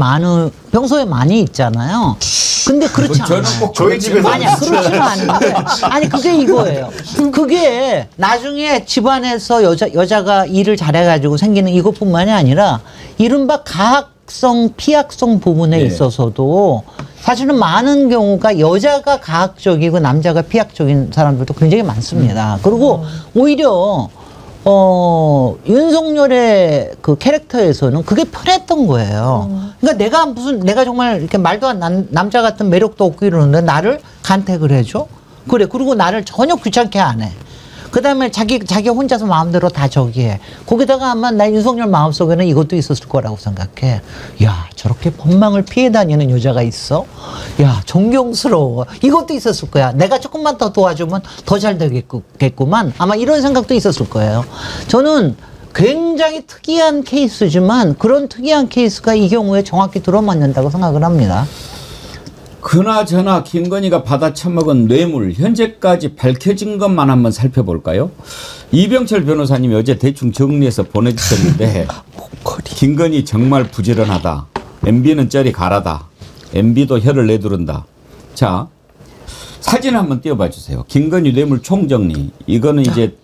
평소에 많이 있잖아요. 근데 그렇지 않아요. 저희 집에서 아니야, 그렇지는 않은데. 아니, 그게 이거예요. 그게 나중에 집안에서 여자가 일을 잘해가지고 생기는 이것뿐만이 아니라 이른바 가학성, 피학성 부분에 있어서도 사실은 많은 경우가 여자가 가학적이고 남자가 피학적인 사람들도 굉장히 많습니다. 그리고 오히려 윤석열의 그 캐릭터에서는 그게 편했던 거예요. 그러니까 내가 정말 이렇게 말도 안 남자 같은 매력도 없고 이러는데 나를 간택을 해줘? 그래. 그리고 나를 전혀 귀찮게 안 해. 그 다음에 자기 혼자서 마음대로 다 저기 해. 거기다가 아마 나 윤석열 마음속에는 이것도 있었을 거라고 생각해. 야, 저렇게 법망을 피해 다니는 여자가 있어? 야, 존경스러워. 이것도 있었을 거야. 내가 조금만 더 도와주면 더 잘 되겠구만. 아마 이런 생각도 있었을 거예요. 저는 굉장히 특이한 케이스지만 그런 특이한 케이스가 이 경우에 정확히 들어맞는다고 생각을 합니다. 그나저나 김건희가 받아 처먹은 뇌물 현재까지 밝혀진 것만 한번 살펴볼까요? 이병철 변호사님이 어제 대충 정리해서 보내주셨는데 김건희 정말 부지런하다. MB는 쩌리 가라다. MB도 혀를 내두른다. 자, 사진 한번 띄워봐 주세요. 김건희 뇌물 총정리. 이거는 이제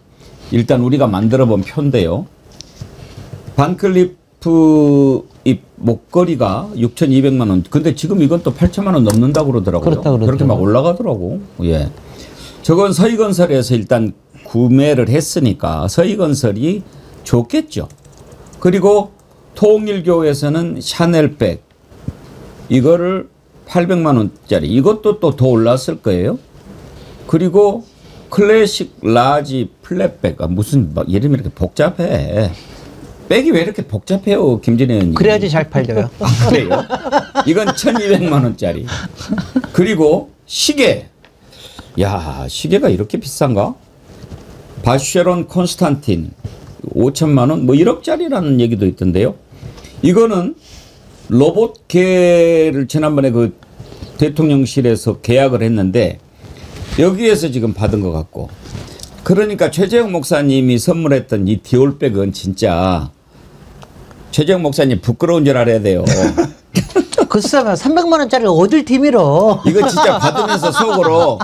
일단 우리가 만들어본 표인데요. 반클리프 이 목걸이가 6,200만 원. 근데 지금 이건 또 8천만 원 넘는다고 그러더라고요. 그렇게 막 올라가더라고. 예. 저건 서희건설에서 일단 구매를 했으니까 서희건설이 좋겠죠. 그리고 통일교에서는 샤넬백 이거를 800만 원짜리 이것도 또 더 올랐을 거예요. 그리고 클래식 라지 플랫백 무슨 막 이름이 이렇게 복잡해. 백이 왜 이렇게 복잡해요, 김진애 의원님? 그래야지 잘 팔려요. 아, 그래요? 이건 1,200만 원짜리. 그리고 시계. 야, 시계가 이렇게 비싼가? 바쉐론 콘스탄틴 5천만 원, 뭐 1억짜리라는 얘기도 있던데요. 이거는 로봇계를 지난번에 그 대통령실에서 계약을 했는데 여기에서 지금 받은 것 같고 그러니까 최재형 목사님이 선물했던 이 디올백은 진짜 최재형 목사님 부끄러운 줄 알아야 돼요. 글쎄 300만 원짜리 어딜 디밀어. 이거 진짜 받으면서 속으로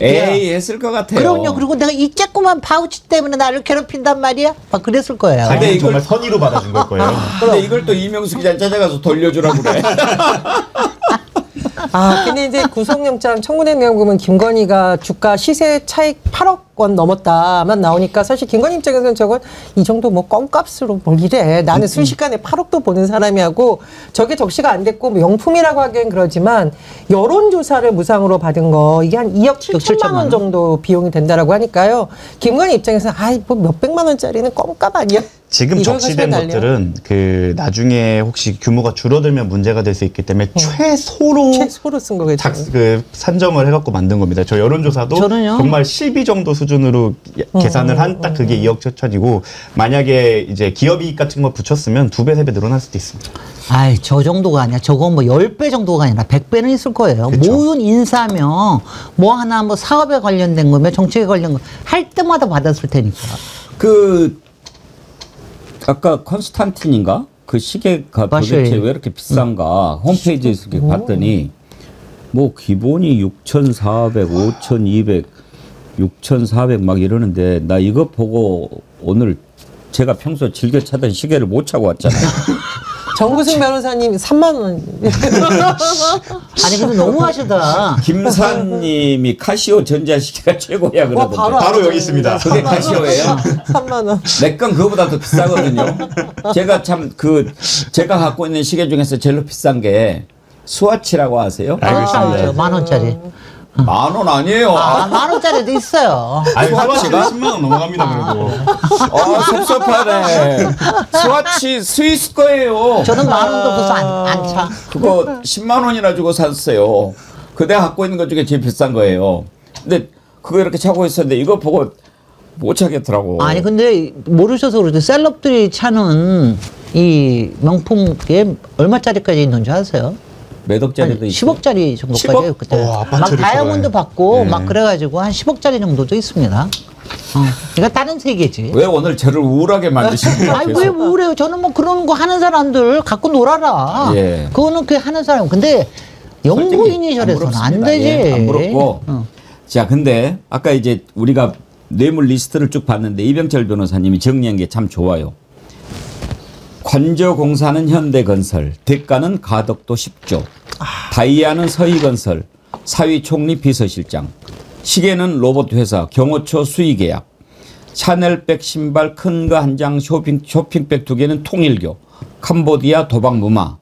에이 했을 것 같아요. 그럼요. 그리고 내가 이 쬐끄만 파우치 때문에 나를 괴롭힌단 말이야? 막 그랬을 거예요. 근데 이걸 정말 선의로 받아준 걸 거예요. 근데 이걸 또 이명수 기자 찾아가서 돌려주라고 그래. 근데 이제 구속영장 청구된 내용 보면 김건희가 주가 시세 차익 8억 원 넘었다만 나오니까 사실 김건희 입장에서는 저건 이 정도 뭐 껌값으로 뭘 이래. 나는 순식간에 8억도 버는 사람이 하고 저게 적시가 안 됐고 뭐 명품이라고 하기엔 그러지만 여론조사를 무상으로 받은 거 이게 한 2억 7천만 원 정도 비용이 된다라고 하니까요. 김건희 입장에서는 뭐 몇백만 원짜리는 껌값 아니야? 지금 적시된 것들은 그 나중에 혹시 규모가 줄어들면 문제가 될 수 있기 때문에 최소로 쓴 거겠죠. 그 산정을 해갖고 만든 겁니다. 저 여론조사도 저는요. 정말 실비 정도 수준으로 계산을 한 딱 그게 2억 7천이고 만약에 이제 기업이익 같은 거 붙였으면 2배, 3배 늘어날 수도 있습니다. 아이, 저 정도가 아니야. 저건 뭐 10배 정도가 아니라 100배는 있을 거예요. 그쵸. 모든 인사명, 뭐 하나 뭐 사업에 관련된 거면 정책에 관련 거 할 때마다 받았을 테니까. 아까 콘스탄틴인가? 그 시계가 도대체 왜 이렇게 비싼가? 홈페이지에서 이렇게 봤더니 뭐 기본이 6,400, 5,200, 6,400 막 이러는데 나 이거 보고 오늘 제가 평소 즐겨 차던 시계를 못 차고 왔잖아요. 정구승 변호사님 3만 원. 아니 근데 너무하시다. 김사님이 카시오 전자시계가 최고야 그러던데. 바로 여기 있습니다. 그게 카시오예요? 3만 원. 내 건 그거보다 더 비싸거든요. 제가 참 제가 갖고 있는 시계 중에서 제일 비싼 게 스와치라고 아세요? 알겠습니다. 10,000원짜리. 10,000원 아니에요. 10,000원짜리도 있어요. 아니, 스와치가 10만 원 넘어갑니다, 그래도. 섭섭하네. 스와치 스위스 거예요. 저는 10,000원도 벌써 안 차. 그거 10만 원이나 주고 샀어요. 그 내가 갖고 있는 것 중에 제일 비싼 거예요. 근데 그거 이렇게 차고 있었는데 이거 보고 못 차겠더라고. 아니 근데 모르셔서 그러죠. 셀럽들이 차는 이 명품게 얼마짜리까지 있는 줄 아세요? 몇 억짜리도 있어요. 10억짜리 정도까지 그때 막 다이아몬드 받고 막 그래가지고 한 10억짜리 정도도 있습니다. 그러니까 다른 세계지. 왜 오늘 저를 우울하게 만드시는 아니 왜 우울해요? 저는 뭐 그런 거 하는 사람들 갖고 놀아라. 예. 그거는 그 하는 사람. 근데 영구 이니셜에서는 안 되지. 예, 안 부럽고. 자, 근데 아까 이제 우리가 뇌물 리스트를 쭉 봤는데 이병철 변호사님이 정리한 게 참 좋아요. 관저공사는 현대건설, 대가는 가덕도 10조, 다이아는 서희건설, 사위 총리 비서실장, 시계는 로봇회사 경호처 수의계약, 샤넬백 신발 큰 거 한 장 쇼핑백 2개는 통일교, 캄보디아 도박무마,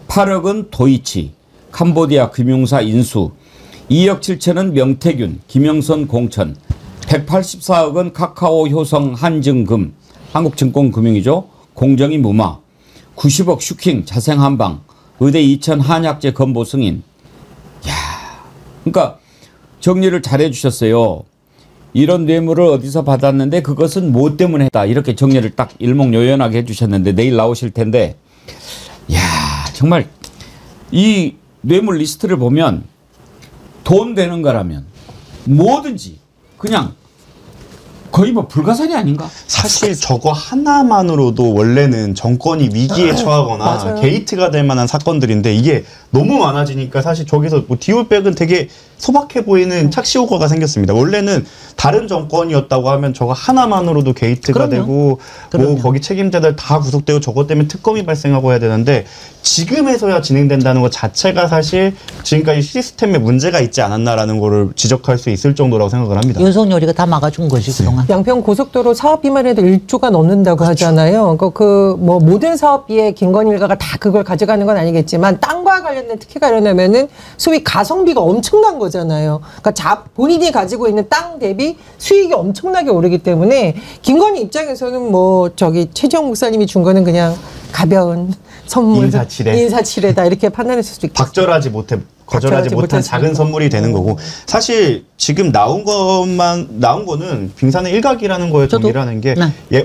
8억은 도이치, 캄보디아 금융사 인수, 2억 7천은 명태균, 김영선 공천, 184억은 카카오 효성 한증금, 한국증권금융이죠. 공정이 무마, 90억 슈킹 자생한방, 의대 2000 한약재 건보 승인. 야, 그러니까 정리를 잘해 주셨어요. 이런 뇌물을 어디서 받았는데 그것은 뭐 때문에 했다. 이렇게 정리를 딱 일목요연하게 해주셨는데 내일 나오실 텐데, 야, 정말 이 뇌물 리스트를 보면 돈 되는 거라면 뭐든지 그냥 거의 뭐 불가사리 아닌가? 사실 저거 하나만으로도 원래는 정권이 위기에 처하거나 게이트가 될 만한 사건들인데 이게 너무 많아지니까 사실 저기서 뭐 디올백은 되게 소박해 보이는 착시 효과가 생겼습니다. 원래는 다른 정권이었다고 하면 저거 하나만으로도 게이트가 되고 뭐 거기 책임자들 다 구속되고 저것 때문에 특검이 발생하고 해야 되는데 지금에서야 진행된다는 것 자체가 사실 지금까지 시스템에 문제가 있지 않았나라는 거를 지적할 수 있을 정도라고 생각을 합니다. 윤석열이가 다 막아준 거지 그동안. 양평 고속도로 사업비만 해도 1조가 넘는다고 하잖아요. 그 뭐 모든 사업비에 김건희 일가가 다 그걸 가져가는 건 아니겠지만 땅과 관련된 특히 가려면은 소위 가성비가 엄청난 거잖아요. 그러니까 본인이 가지고 있는 땅 대비 수익이 엄청나게 오르기 때문에 김건희 입장에서는 뭐 저기 최재형 목사님이 준 거는 그냥 가벼운 선물, 인사치레. 인사치레다 이렇게 판단했을 수도 있겠어요. 박절하지 못해 거절하지 못한 작은 선물이 되는 거고 사실 지금 나온 거는 빙산의 일각이라는 거에 동의를 하는 게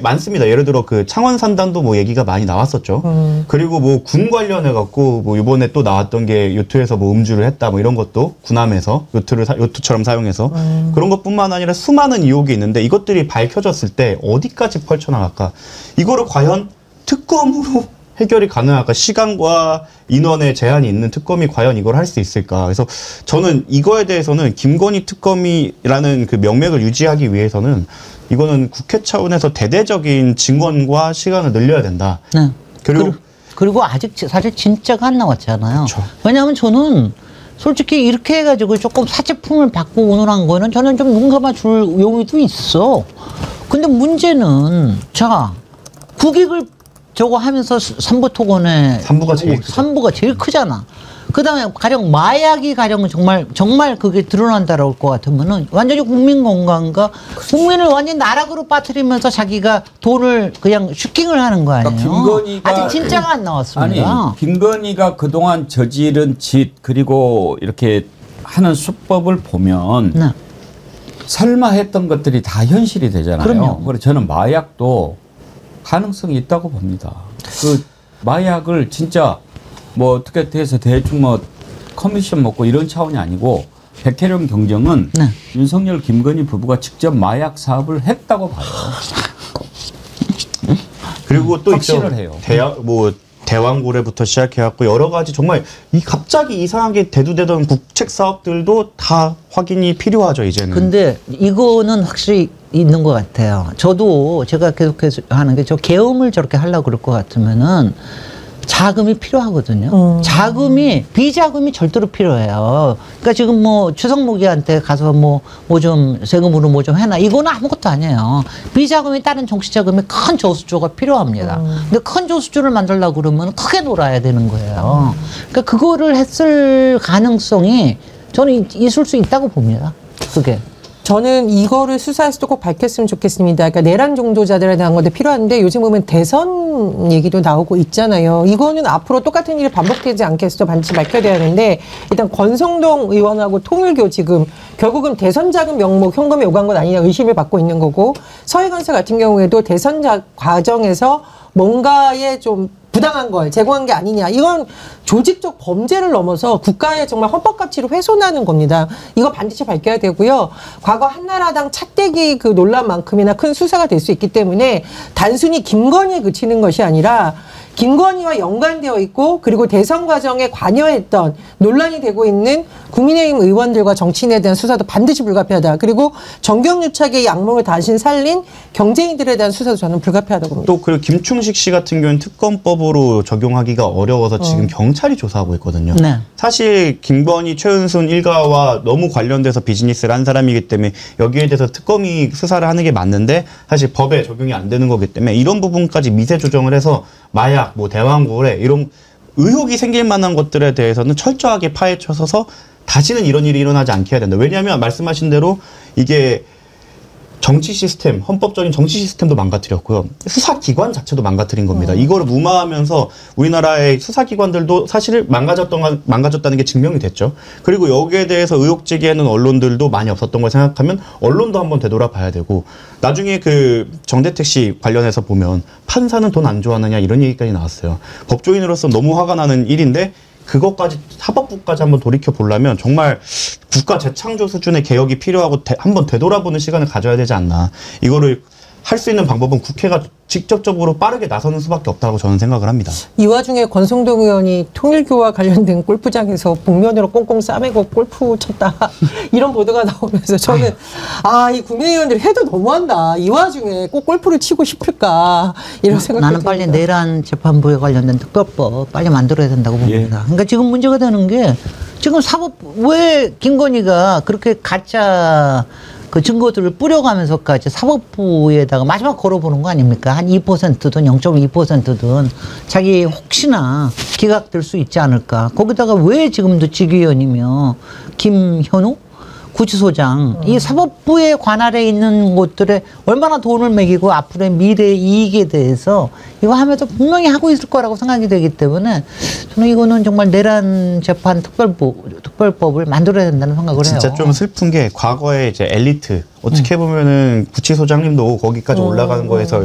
많습니다. 예를 들어 그 창원 산단도 뭐 얘기가 많이 나왔었죠. 그리고 뭐 군 관련해 갖고 뭐 이번에 또 나왔던 게 요트에서 뭐 음주를 했다 뭐 이런 것도 군함에서 요트처럼 사용해서 그런 것뿐만 아니라 수많은 의혹이 있는데 이것들이 밝혀졌을 때 어디까지 펼쳐나갈까? 이거를 과연 특검으로 해결이 가능할까? 시간과 인원의 제한이 있는 특검이 과연 이걸 할 수 있을까? 그래서 저는 이거에 대해서는 김건희 특검이라는 그 명맥을 유지하기 위해서는 이거는 국회 차원에서 대대적인 증언과 시간을 늘려야 된다. 네. 그리고 아직 사실 진짜가 안 나왔잖아요. 그쵸. 왜냐하면 저는 솔직히 이렇게 해가지고 조금 사제품을 받고 오늘한 거는 저는 좀 눈 감아줄 용의도 있어. 근데 문제는 자 국익을 저거 하면서 삼부토건에 3부가 제일 크잖아. 그다음에 가령 마약이 가령 정말 그게 드러난다라고 할 것 같으면은 완전히 국민 건강과 국민을 완전 나락으로 빠뜨리면서 자기가 돈을 그냥 슈킹을 하는 거 아니에요. 김건희가 아직 진짜가 안 나왔습니다. 아니 김건희가 그동안 저지른 짓 그리고 이렇게 하는 수법을 보면 네. 설마 했던 것들이 다 현실이 되잖아요. 그럼요. 그래서 저는 마약도 가능성이 있다고 봅니다. 그 마약을 진짜 뭐 어떻게 돼서 대충 뭐 커미션 먹고 이런 차원이 아니고 백혜련 경정은 네. 윤석열 김건희 부부가 직접 마약 사업을 했다고 봐요. 그리고 또 확신을 있죠. 해요. 대왕고래부터 시작해갖고 여러 가지 정말 갑자기 이상하게 대두되던 국책 사업들도 다 확인이 필요하죠 이제는. 근데 이거는 확실히 있는 것 같아요. 저도 제가 계속해서 하는 게 저 계엄을 저렇게 하려고 그럴 것 같으면은 자금이 필요하거든요. 비자금이 절대로 필요해요. 그러니까 지금 뭐 추석무기한테 가서 뭐 좀 세금으로 뭐 좀 해놔. 이거는 아무것도 아니에요. 비자금이 다른 정치자금이 큰 저수조가 필요합니다. 근데 큰 저수조를 만들려고 그러면 크게 놀아야 되는 거예요. 그러니까 그거를 했을 가능성이 저는 있을 수 있다고 봅니다. 그게. 저는 이거를 수사에서도 꼭 밝혔으면 좋겠습니다. 그러니까 내란 종도자들에 대한 것도 필요한데 요즘 보면 대선 얘기도 나오고 있잖아요. 이거는 앞으로 똑같은 일이 반복되지 않게 해서 반드시 밝혀야 되는데 일단 권성동 의원하고 통일교 지금 결국은 대선 자금 명목 현금에 오간 것 아니냐 의심을 받고 있는 거고 서해건설 같은 경우에도 대선 과정에서 뭔가에 좀 부당한 걸 제공한 게 아니냐. 이건 조직적 범죄를 넘어서 국가의 정말 헌법 가치를 훼손하는 겁니다. 이거 반드시 밝혀야 되고요. 과거 한나라당 차떼기 그 논란만큼이나 큰 수사가 될 수 있기 때문에 단순히 김건희에 그치는 것이 아니라 김건희와 연관되어 있고 그리고 대선 과정에 관여했던 논란이 되고 있는 국민의힘 의원들과 정치인에 대한 수사도 반드시 불가피하다. 그리고 정경유착의 양목을 다시 살린 경제인들에 대한 수사도 저는 불가피하다고 봅니다. 또 그리고 김충식 씨 같은 경우는 특검법으로 적용하기가 어려워서 지금 경찰이 조사하고 있거든요. 네. 사실 김건희, 최은순 일가와 너무 관련돼서 비즈니스를 한 사람이기 때문에 여기에 대해서 특검이 수사를 하는 게 맞는데 사실 법에 적용이 안 되는 거기 때문에 이런 부분까지 미세 조정을 해서 마약, 뭐 대왕고래 이런 의혹이 생길 만한 것들에 대해서는 철저하게 파헤쳐서 다시는 이런 일이 일어나지 않게 해야 된다. 왜냐하면 말씀하신 대로 이게 정치 시스템, 헌법적인 정치 시스템도 망가뜨렸고요. 수사기관 자체도 망가뜨린 겁니다. 이거를 무마하면서 우리나라의 수사기관들도 사실 망가졌다는 게 증명이 됐죠. 그리고 여기에 대해서 의혹 제기하는 언론들도 많이 없었던 걸 생각하면 언론도 한번 되돌아봐야 되고 나중에 그 정대택 씨 관련해서 보면 판사는 돈 안 좋아하느냐 이런 얘기까지 나왔어요. 법조인으로서 너무 화가 나는 일인데 그것까지 사법부까지 한번 돌이켜 보려면 정말 국가 재창조 수준의 개혁이 필요하고 한번 되돌아보는 시간을 가져야 되지 않나. 이거를 할 수 있는 방법은 국회가 직접적으로 빠르게 나서는 수밖에 없다고 저는 생각을 합니다. 이 와중에 권성동 의원이 통일교와 관련된 골프장에서 복면으로 꽁꽁 싸매고 골프 쳤다 이런 보도가 나오면서 저는 이 국민의원들이 해도 너무한다. 이 와중에 꼭 골프를 치고 싶을까 이런 생각이 나는 빨리 내란 재판부에 관련된 특검법 빨리 만들어야 된다고 봅니다. 그러니까 지금 문제가 되는 게 지금 왜 김건희가 그렇게 가짜 그 증거들을 뿌려가면서까지 사법부에다가 마지막 걸어보는 거 아닙니까? 한 2%든 0.2%든 자기 혹시나 기각될 수 있지 않을까. 거기다가 왜 지금도 직위원이며 김현우? 구치소장 이 사법부의 관할에 있는 곳들에 얼마나 돈을 매기고 앞으로의 미래의 이익에 대해서 이거 하면서 분명히 하고 있을 거라고 생각이 되기 때문에 저는 이거는 정말 내란 재판 특별법을 만들어야 된다는 생각을 해요. 진짜 좀 슬픈 게 과거에 이제 엘리트 어떻게 보면은 구치소장님도 거기까지 올라가는 거에서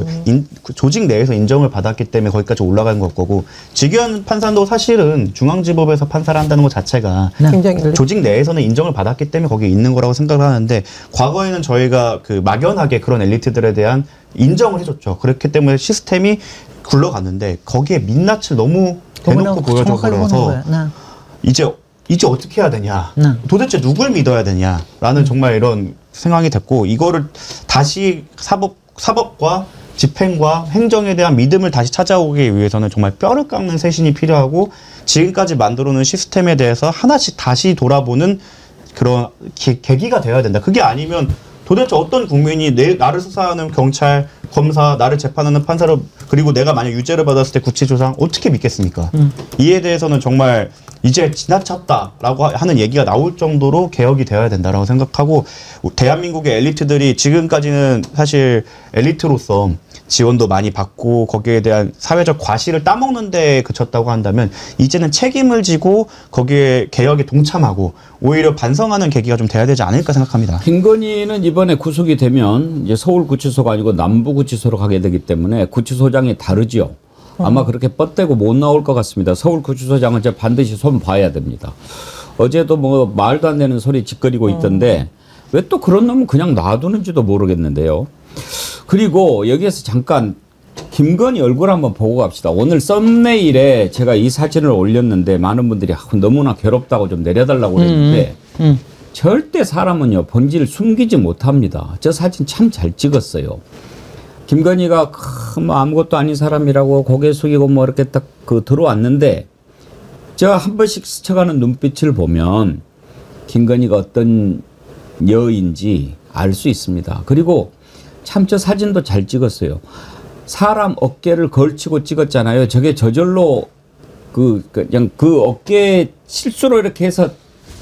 조직 내에서 인정을 받았기 때문에 거기까지 올라가는 걸 거고 직위원 판사도 사실은 중앙지법에서 판사를 한다는 것 자체가 굉장히 조직 내에서는 인정을 받았기 때문에 거기에 있는 거라고 생각을 하는데 과거에는 저희가 그 막연하게 그런 엘리트들에 대한 인정을 해줬죠. 그렇기 때문에 시스템이 굴러갔는데 거기에 민낯을 너무 대놓고 보여줘 버려서 이제 어떻게 해야 되냐, 도대체 누굴 믿어야 되냐라는 정말 이런 생각이 됐고 이거를 다시 사법과 집행과 행정에 대한 믿음을 다시 찾아오기 위해서는 정말 뼈를 깎는 쇄신이 필요하고 지금까지 만들어놓은 시스템에 대해서 하나씩 다시 돌아보는 그런 계기가 되어야 된다. 그게 아니면 도대체 어떤 국민이 나를 수사하는 경찰, 검사, 나를 재판하는 판사를 그리고 내가 만약 유죄를 받았을 때 구치소장 어떻게 믿겠습니까? 이에 대해서는 정말 이제 지나쳤다라고 하는 얘기가 나올 정도로 개혁이 되어야 된다라고 생각하고 대한민국의 엘리트들이 지금까지는 사실 엘리트로서 지원도 많이 받고 거기에 대한 사회적 과실을 따먹는 데 그쳤다고 한다면 이제는 책임을 지고 거기에 개혁에 동참하고 오히려 반성하는 계기가 좀 돼야 되지 않을까 생각합니다. 김건희는 이번에 구속이 되면 이제 서울구치소가 아니고 남부구치소로 가게 되기 때문에 구치소장이 다르지요. 아마 그렇게 뻗대고 못 나올 것 같습니다. 서울구치소장은 이제 반드시 손 봐야 됩니다. 어제도 뭐 말도 안 되는 소리 짓거리고 있던데 왜 또 그런 놈은 그냥 놔두는지도 모르겠는데요. 그리고 여기에서 잠깐 김건희 얼굴 한번 보고 갑시다. 오늘 썸네일에 제가 이 사진을 올렸는데 많은 분들이 너무나 괴롭다고 좀 내려달라고 그랬는데 절대 사람은요 본질을 숨기지 못합니다. 저 사진 참 잘 찍었어요. 김건희가 뭐 아무것도 아닌 사람이라고 고개 숙이고 뭐 이렇게 딱 들어왔는데 저 한 번씩 스쳐가는 눈빛을 보면 김건희가 어떤 여인지 알 수 있습니다. 그리고 참 저 사진도 잘 찍었어요. 사람 어깨를 걸치고 찍었잖아요. 저게 저절로 그냥 그 어깨에 실수로 이렇게 해서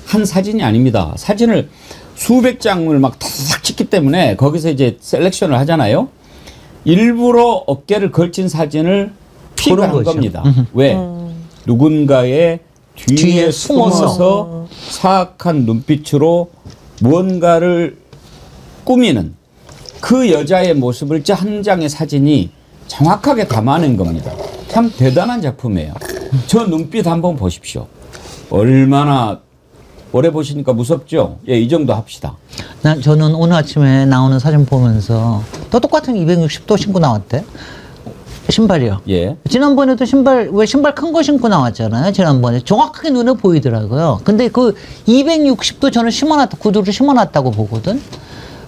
한 사진이 아닙니다. 사진을 수백 장을 막 탁 찍기 때문에 거기서 이제 셀렉션을 하잖아요. 일부러 어깨를 걸친 사진을 픽한 겁니다. 왜? 누군가의 뒤에 숨어서 사악한 눈빛으로 무언가를 꾸미는 그 여자의 모습을 저 한 장의 사진이 정확하게 담아낸 겁니다. 참 대단한 작품이에요. 저 눈빛 한번 보십시오. 얼마나 오래 보시니까 무섭죠? 예, 이 정도 합시다. 저는 오늘 아침에 나오는 사진 보면서 또 똑같은 260도 신고 나왔대. 신발이요. 예. 지난번에도 신발 큰 거 신고 나왔잖아요. 지난번에 정확하게 눈에 보이더라고요. 근데 그 260도 저는 구두를 심어놨다고 보거든.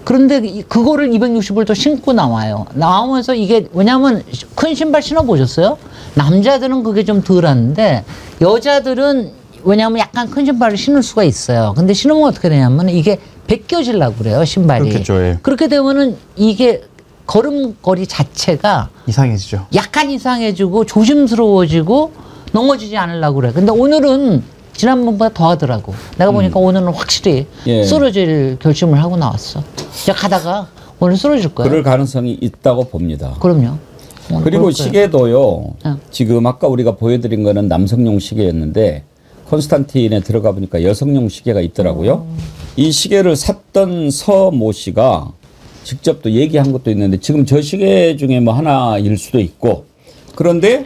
그런데 그거를 260을 또 신고 나와요. 나오면서 이게 왜냐면 큰 신발 신어보셨어요? 남자들은 그게 좀 덜한데 여자들은 왜냐하면 약간 큰 신발을 신을 수가 있어요. 근데 신으면 어떻게 되냐면 이게 벗겨지려고 그래요, 신발이. 그렇겠죠, 예. 그렇게 되면은 이게 걸음걸이 자체가 이상해지죠. 약간 이상해지고 조심스러워지고 넘어지지 않으려고 그래. 근데 오늘은 지난번보다 더 하더라고. 내가 보니까 오늘은 확실히 예. 쓰러질 결심을 하고 나왔어. 제가 가다가 오늘 쓰러질 거야. 그럴 가능성이 있다고 봅니다. 그럼요. 그리고 시계도요. 지금 아까 우리가 보여드린 거는 남성용 시계였는데 콘스탄틴에 들어가 보니까 여성용 시계가 있더라고요. 이 시계를 샀던 서모 씨가 직접 또 얘기한 것도 있는데 지금 저 시계 중에 뭐 하나일 수도 있고 그런데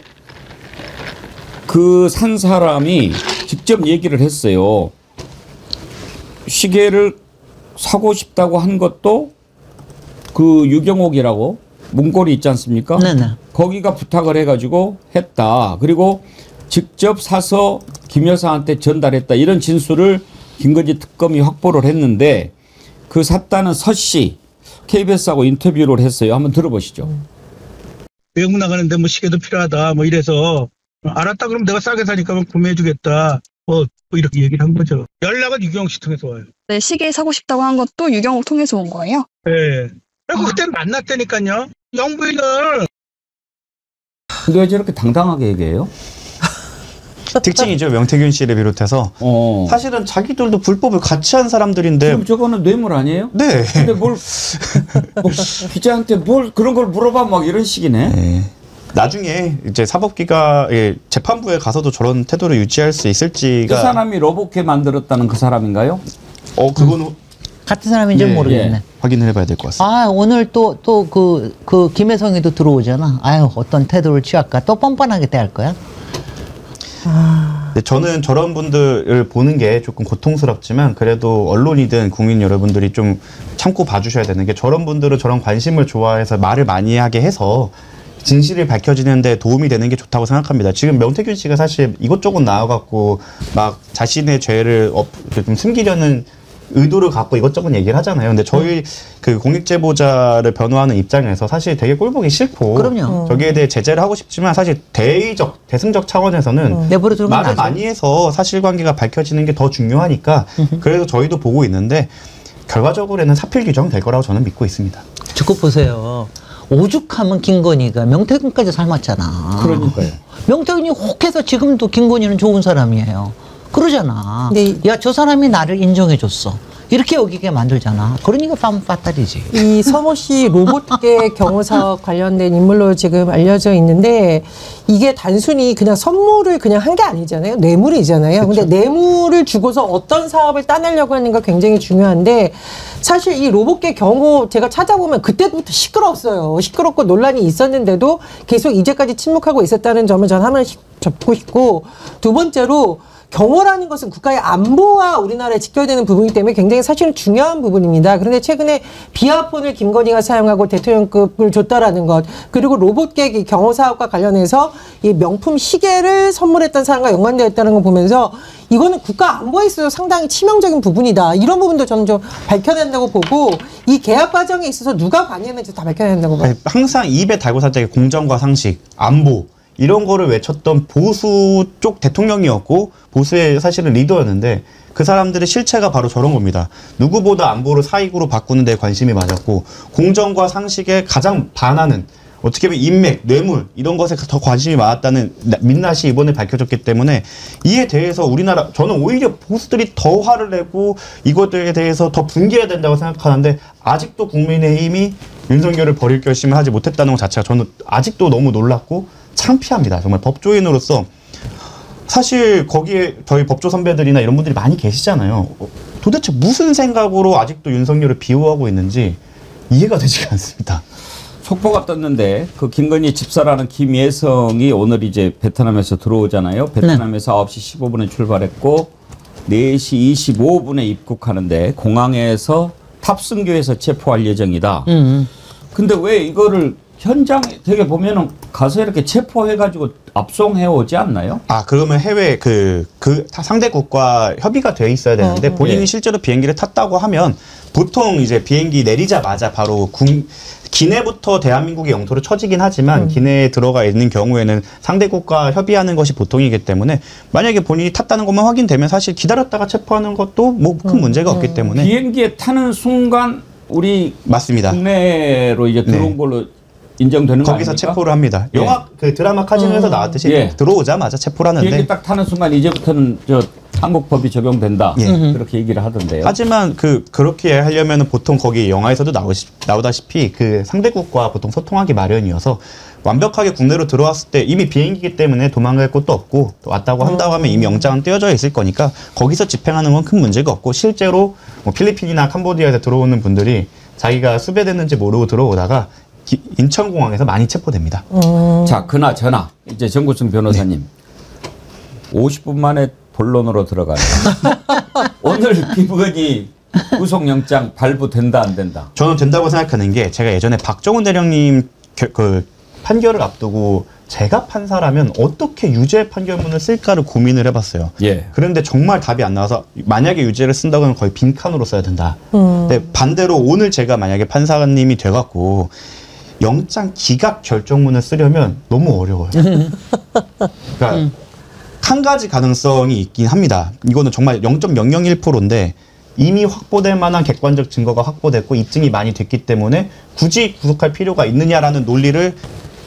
그 산 사람이 직접 얘기를 했어요. 시계를 사고 싶다고 한 것도 그 유경옥이라고 문고리 있지 않습니까? 네네. 거기가 부탁을 해가지고 했다. 그리고 직접 사서 김 여사한테 전달했다. 이런 진술을 김건희 특검이 확보를 했는데 그 샀다는 서 씨 KBS하고 인터뷰를 했어요. 한번 들어보시죠. 외국 나가는데 뭐 시계도 필요하다 뭐 이래서 알았다 그럼 내가 싸게 사니까 구매해주겠다 뭐 이렇게 얘기를 한 거죠. 연락은 유경옥 씨 통해서 와요. 네, 시계 사고 싶다고 한 것도 유경옥 통해서 온 거예요? 네. 그땐 만났다니까요. 영부인을. 근데 왜 저렇게 당당하게 얘기해요? 특징이죠. 명태균 씨를 비롯해서 사실은 자기들도 불법을 같이 한 사람들인데. 그럼 저거는 뇌물 아니에요? 네. 근데 뭘 기자한테 뭘 그런 걸 물어봐 막 이런 식이네. 네. 나중에 이제 사법기가 재판부에 가서도 저런 태도를 유지할 수 있을지가. 그 사람이 로봇게 만들었다는 그 사람인가요? 그거는 같은 사람인지 모르겠네. 확인을 해봐야 될 것 같습니다. 아, 오늘 또 그 김혜성이도 들어오잖아. 아유, 어떤 태도를 취할까? 또 뻔뻔하게 대할 거야? 근데 저는 저런 분들을 보는 게 조금 고통스럽지만 그래도 언론이든 국민 여러분들이 좀 참고 봐주셔야 되는 게 저런 분들은 저런 관심을 좋아해서 말을 많이 하게 해서 진실이 밝혀지는 데 도움이 되는 게 좋다고 생각합니다. 지금 명태균 씨가 사실 이것저것 나와갖고 막 자신의 죄를 좀 숨기려는 의도를 갖고 이것저것 얘기를 하잖아요. 근데 저희 그 공익제보자를 변호하는 입장에서 사실 되게 꼴보기 싫고 그럼요. 저기에 대해 제재를 하고 싶지만 사실 대승적 차원에서는 말을 많이 해서 사실관계가 밝혀지는 게 더 중요하니까 그래서 저희도 보고 있는데 결과적으로는 사필 규정 될 거라고 저는 믿고 있습니다. 듣고 보세요. 오죽하면 김건희가 명태균까지 삶았잖아. 그러니까요. 명태균이 혹해서 지금도 김건희는 좋은 사람이에요. 그러잖아. 야, 저 사람이 나를 인정해줬어. 이렇게 여기게 만들잖아. 그러니까 빠따리지. 이 서모 씨 로봇계 경호 사업 관련된 인물로 지금 알려져 있는데 이게 단순히 그냥 선물을 그냥 한 게 아니잖아요. 뇌물이잖아요. 근데 뇌물을 주고서 어떤 사업을 따내려고 하는가 굉장히 중요한데 사실 이 로봇계 경호 제가 찾아보면 그때부터 시끄러웠어요. 시끄럽고 논란이 있었는데도 계속 이제까지 침묵하고 있었다는 점을 전 한번 접고 싶고 두 번째로 경호라는 것은 국가의 안보와 우리나라에 직결되는 부분이기 때문에 굉장히 사실은 중요한 부분입니다. 그런데 최근에 비아폰을 김건희가 사용하고 대통령급을 줬다라는 것 그리고 로봇계 경호 사업과 관련해서 이 명품 시계를 선물했던 사람과 연관되어 있다는 걸 보면서 이거는 국가 안보에 있어서 상당히 치명적인 부분이다. 이런 부분도 저는 좀 밝혀야 된다고 보고 이 계약 과정에 있어서 누가 관여했는지 다 밝혀야 된다고 봐요. 항상 입에 달고 살짝 공정과 상식, 안보 이런 거를 외쳤던 보수 쪽 대통령이었고 보수의 사실은 리더였는데 그 사람들의 실체가 바로 저런 겁니다. 누구보다 안보를 사익으로 바꾸는 데 관심이 많았고 공정과 상식에 가장 반하는 어떻게 보면 인맥, 뇌물 이런 것에 더 관심이 많았다는 민낯이 이번에 밝혀졌기 때문에 이에 대해서 우리나라 저는 오히려 보수들이 더 화를 내고 이것들에 대해서 더 분개해야 된다고 생각하는데 아직도 국민의힘이 윤석열을 버릴 결심을 하지 못했다는 것 자체가 저는 아직도 너무 놀랍고 창피합니다. 정말 법조인으로서 사실 거기에 저희 법조 선배들이나 이런 분들이 많이 계시잖아요. 도대체 무슨 생각으로 아직도 윤석열을 비호하고 있는지 이해가 되지가 않습니다. 속보가 떴는데 그 김건희 집사라는 김예성이 오늘 이제 베트남에서 들어오잖아요. 베트남에서 9시 15분에 출발했고 4시 25분에 입국하는데 공항에서 탑승교에서 체포할 예정이다. 근데 왜 이거를 현장에 되게 보면은 가서 이렇게 체포해가지고 압송해 오지 않나요? 아, 그러면 해외 그 상대국과 협의가 돼 있어야 되는데 본인이 실제로 비행기를 탔다고 하면 보통 이제 비행기 내리자마자 바로 기내부터 대한민국의 영토로 쳐지긴 하지만 기내에 들어가 있는 경우에는 상대국과 협의하는 것이 보통이기 때문에 만약에 본인이 탔다는 것만 확인되면 사실 기다렸다가 체포하는 것도 뭐 큰 문제가 없기 때문에 비행기에 타는 순간 우리 맞습니다. 국내로 이제 들어온 걸로 인정되는 거 거기서 아닙니까? 체포를 합니다. 영화 그 드라마 카지노에서 나왔듯이 들어오자마자 체포를 하는데 비행기 딱 타는 순간 이제부터는 저 한국 법이 적용된다. 그렇게 얘기를 하던데요. 하지만 그렇게 하려면 보통 거기 영화에서도 나오다시피 그 상대국과 보통 소통하기 마련이어서 완벽하게 국내로 들어왔을 때 이미 비행기이기 때문에 도망갈 곳도 없고 또 왔다고 한다고 하면 이미 영장은 떼어져 있을 거니까 거기서 집행하는 건 큰 문제가 없고 실제로 뭐 필리핀이나 캄보디아에서 들어오는 분들이 자기가 수배됐는지 모르고 들어오다가 인천공항에서 많이 체포됩니다. 자, 그나저나 이제 정구승 변호사님 50분 만에 본론으로 들어가요. 오늘 김건희 구속영장 발부된다 안 된다? 저는 된다고 생각하는 게 제가 예전에 박정훈 대령님 그 판결을 앞두고 제가 판사라면 어떻게 유죄 판결문을 쓸까를 고민을 해봤어요. 그런데 정말 답이 안 나와서 만약에 유죄를 쓴다고 하면 거의 빈칸으로 써야 된다. 근데 반대로 오늘 제가 만약에 판사님이 돼갖고 영장 기각 결정문을 쓰려면 너무 어려워요. 그러니까 한 가지 가능성이 있긴 합니다. 이거는 정말 0.001%인데 이미 확보될 만한 객관적 증거가 확보됐고 입증이 많이 됐기 때문에 굳이 구속할 필요가 있느냐라는 논리를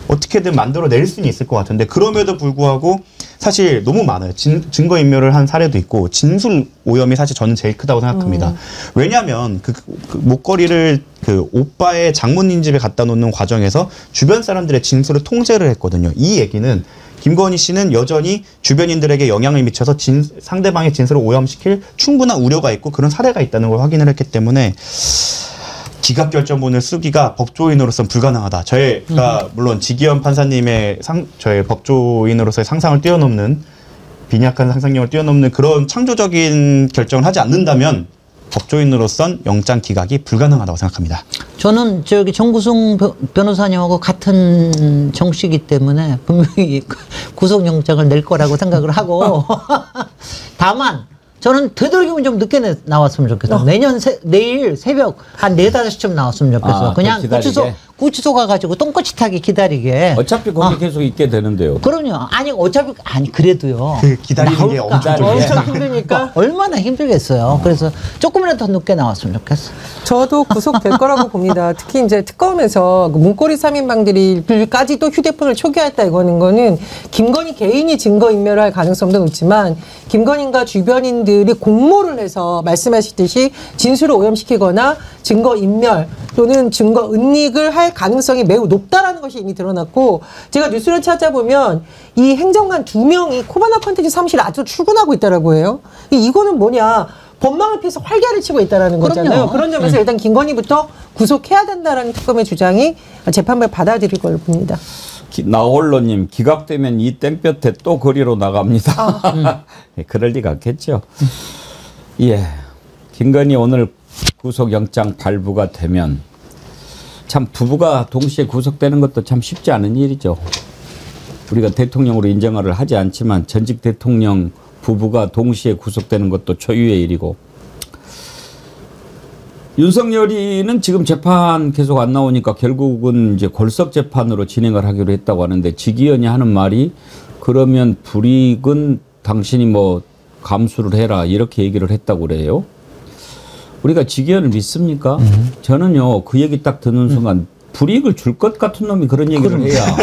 어떻게든 만들어낼 수는 있을 것 같은데 그럼에도 불구하고 사실 너무 많아요. 증거인멸을 한 사례도 있고 진술 오염이 사실 저는 제일 크다고 생각합니다. 왜냐하면 그 목걸이를 그 오빠의 장모님 집에 갖다 놓는 과정에서 주변 사람들의 진술을 통제를 했거든요. 이 얘기는 김건희 씨는 여전히 주변인들에게 영향을 미쳐서 상대방의 진술을 오염시킬 충분한 우려가 있고 그런 사례가 있다는 걸 확인을 했기 때문에 기각결정문을 쓰기가 법조인으로서는 불가능하다. 저희가 물론 지기현 판사님의 저의 법조인으로서의 상상을 뛰어넘는 빈약한 상상력을 뛰어넘는 그런 창조적인 결정을 하지 않는다면 법조인으로선 영장 기각이 불가능하다고 생각합니다. 저는 저기 정구승 변호사님하고 같은 정씨이기 때문에 분명히 구속영장을 낼 거라고 생각을 하고 다만 저는 되도록이면 좀 늦게 나왔으면 좋겠어. 내일 새벽 한 4, 5시쯤 나왔으면 좋겠어. 그냥 구치소 가가지고 똥꼬치 타기 기다리게. 어차피 거기 계속 있게 되는데요. 그럼요. 아니 그래도요. 기다리는 게 엄청 힘드니까. 얼마나 힘들겠어요. 그래서 조금이라도 더 늦게 나왔으면 좋겠어. 저도 구속될 거라고 봅니다. 특히 이제 특검에서 그 문고리 3인방들까지도 휴대폰을 초기화했다 이거는 김건희 개인이 증거인멸을 할 가능성도 높지만 김건희가 주변인들이 공모를 해서 말씀하셨듯이 진술을 오염시키거나 증거인멸 또는 증거 은닉을 할 가능성이 매우 높다라는 것이 이미 드러났고 제가 뉴스를 찾아보면 이 행정관 2명이 코바나 컨텐츠 사무실에 아직도 출근하고 있다라고 해요. 이거는 뭐냐. 법망을 피해서 활개를 치고 있다는 거잖아요. 그런 점에서 일단 김건희부터 구속해야 된다라는 특검의 주장이 재판부에 받아들일 걸로 봅니다. 나홀로님 기각되면 이 땡볕에 또 거리로 나갑니다. 그럴 리가 없겠죠. 예, 김건희 오늘 구속영장 발부가 되면 참 부부가 동시에 구속되는 것도 참 쉽지 않은 일이죠. 우리가 대통령으로 인정을 하지 않지만 전직 대통령 부부가 동시에 구속되는 것도 초유의 일이고 윤석열이는 지금 재판 계속 안 나오니까 결국은 이제 골석 재판으로 진행을 하기로 했다고 하는데 지기현이 하는 말이 그러면 불이익은 당신이 뭐 감수를 해라 이렇게 얘기를 했다고 그래요. 우리가 지기현을 믿습니까? 저는요 그 얘기 딱 듣는 순간 불이익을 줄 것 같은 놈이 그런 얘기를 해야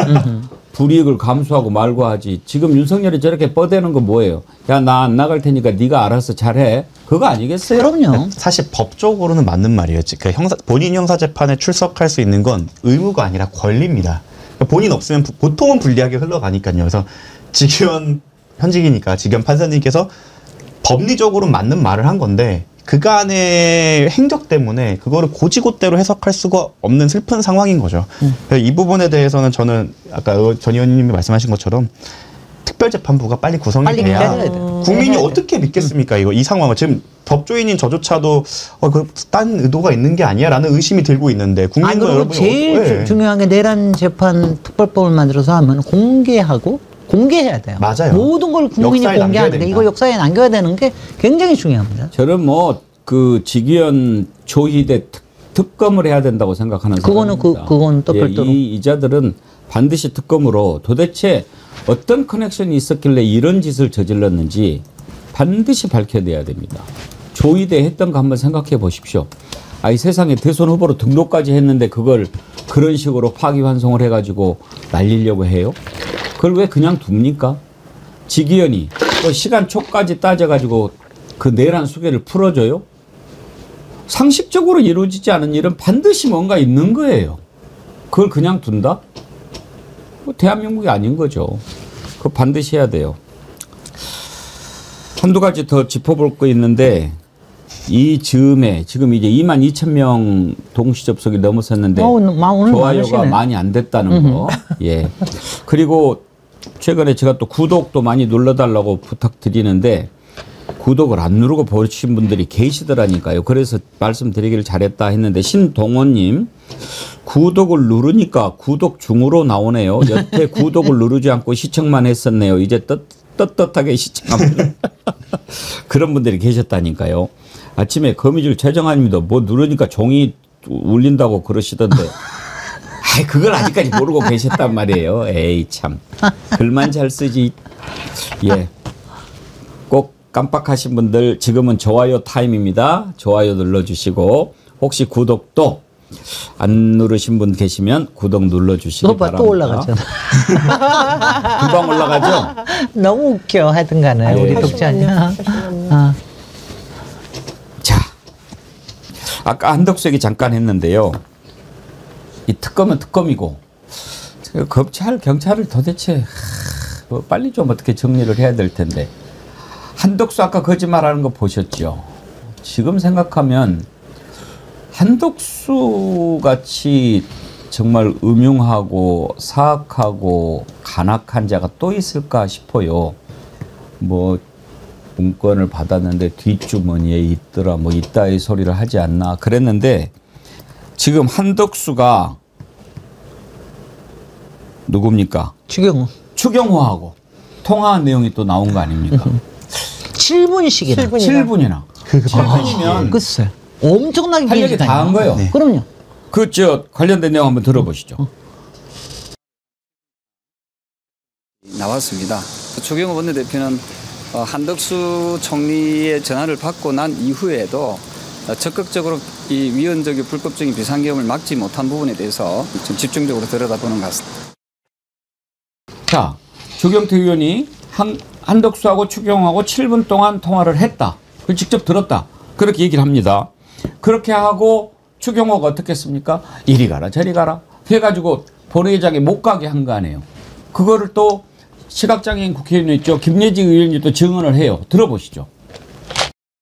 불이익을 감수하고 말고 하지. 지금 윤석열이 저렇게 뻗대는 거 뭐예요? 야, 나 안 나갈 테니까 네가 알아서 잘해. 그거 아니겠어요? 그럼요. 사실 법적으로는 맞는 말이에요. 그러니까 본인 형사재판에 출석할 수 있는 건 의무가 아니라 권리입니다. 그러니까 본인 없으면 보통은 불리하게 흘러가니까요. 그래서 지기현 현직이니까 지기현 판사님께서 법리적으로 맞는 말을 한 건데 그간의 행적 때문에 그거를 고지고대로 해석할 수가 없는 슬픈 상황인 거죠. 이 부분에 대해서는 저는 아까 전 의원님이 말씀하신 것처럼 특별재판부가 빨리 구성이 돼야 국민이 어떻게 믿겠습니까? 이 상황을 지금 법조인인 저조차도 딴 의도가 있는 게 아니야라는 의심이 들고 있는데 국민과 여러분이 제일 중요한 게 내란 재판 특별법을 만들어서 하면 공개해야 돼요. 맞아요. 모든 걸 국민이 공개하는데 이거 역사에 남겨야 되는 게 굉장히 중요합니다. 저는 뭐 그 지기현 조희대 특검을 해야 된다고 생각하는 사람입니다. 그건 또 별도로. 이 이자들은 반드시 특검으로 도대체 어떤 커넥션이 있었길래 이런 짓을 저질렀는지 반드시 밝혀내야 됩니다. 조희대 했던 거 한번 생각해 보십시오. 이 세상에 대선 후보로 등록까지 했는데 그걸 그런 식으로 파기환송을 해가지고 날리려고 해요? 그걸 왜 그냥 둡니까? 지기현이 또 시간 초까지 따져가지고 그 내란 수개를 풀어줘요? 상식적으로 이루어지지 않은 일은 반드시 뭔가 있는 거예요. 그걸 그냥 둔다? 대한민국이 아닌 거죠. 그거 반드시 해야 돼요. 한두 가지 더 짚어볼 거 있는데 이 즈음에 지금 이제 22,000명 동시 접속이 넘어섰는데 좋아요가 많이 안 됐다는 거. 예. 그리고 최근에 제가 또 구독도 많이 눌러달라고 부탁드리는데 구독을 안 누르고 보신 분들이 계시더라니까요. 그래서 말씀드리기를 잘했다 했는데 신동원님 구독을 누르니까 구독 중으로 나오네요. 여태 구독을 누르지 않고 시청만 했었네요. 이제 떳떳하게 시청합니다. 그런 분들이 계셨다니까요. 아침에 거미줄 최정아님도 뭐 누르니까 종이 울린다고 그러시던데 그걸 아직까지 모르고 계셨단 말이에요. 에이 참 글만 잘 쓰지. 예. 꼭 깜빡하신 분들 지금은 좋아요 타임입니다. 좋아요 눌러주시고 혹시 구독도 안 누르신 분 계시면 구독 눌러주시기 바랍니다. 또 올라가잖아. 금방 올라가죠? 너무 웃겨 하여튼 간에 우리 독자님. 자, 아까 한덕수 얘기 잠깐 했는데요. 이 특검은 특검이고 검찰, 경찰을 도대체 뭐 빨리 좀 어떻게 정리를 해야 될 텐데 한덕수 아까 거짓말하는 거 보셨죠? 지금 생각하면 한덕수 같이 정말 음흉하고 사악하고 간악한 자가 또 있을까 싶어요. 뭐 문건을 받았는데 뒷주머니에 있더라 뭐 이따의 소리를 하지 않나 그랬는데 지금 한덕수가 누굽니까? 추경호하고 통화한 내용이 또 나온 거 아닙니까? 7분씩이나. 7분이나. 7분이면 글쎄. 엄청나게 할 얘기 다 한 거예요. 네. 그럼요. 그 관련된 내용 한번 들어보시죠. 나왔습니다. 추경호 원내대표는 한덕수 총리의 전화를 받고 난 이후에도 적극적으로 이 위헌적인 불법적인 비상계엄을 막지 못한 부분에 대해서 좀 집중적으로 들여다보는 것 같습니다. 자, 조경태 의원이 한덕수하고 추경호하고 7분 동안 통화를 했다. 그걸 직접 들었다. 그렇게 얘기를 합니다. 그렇게 하고 추경호가 어떻게 했습니까? 이리 가라 저리 가라 해가지고 본회의장에 못 가게 한 거 아니에요. 그거를 또 시각장애인 국회의원 있죠. 김예지 의원이 또 증언을 해요. 들어보시죠.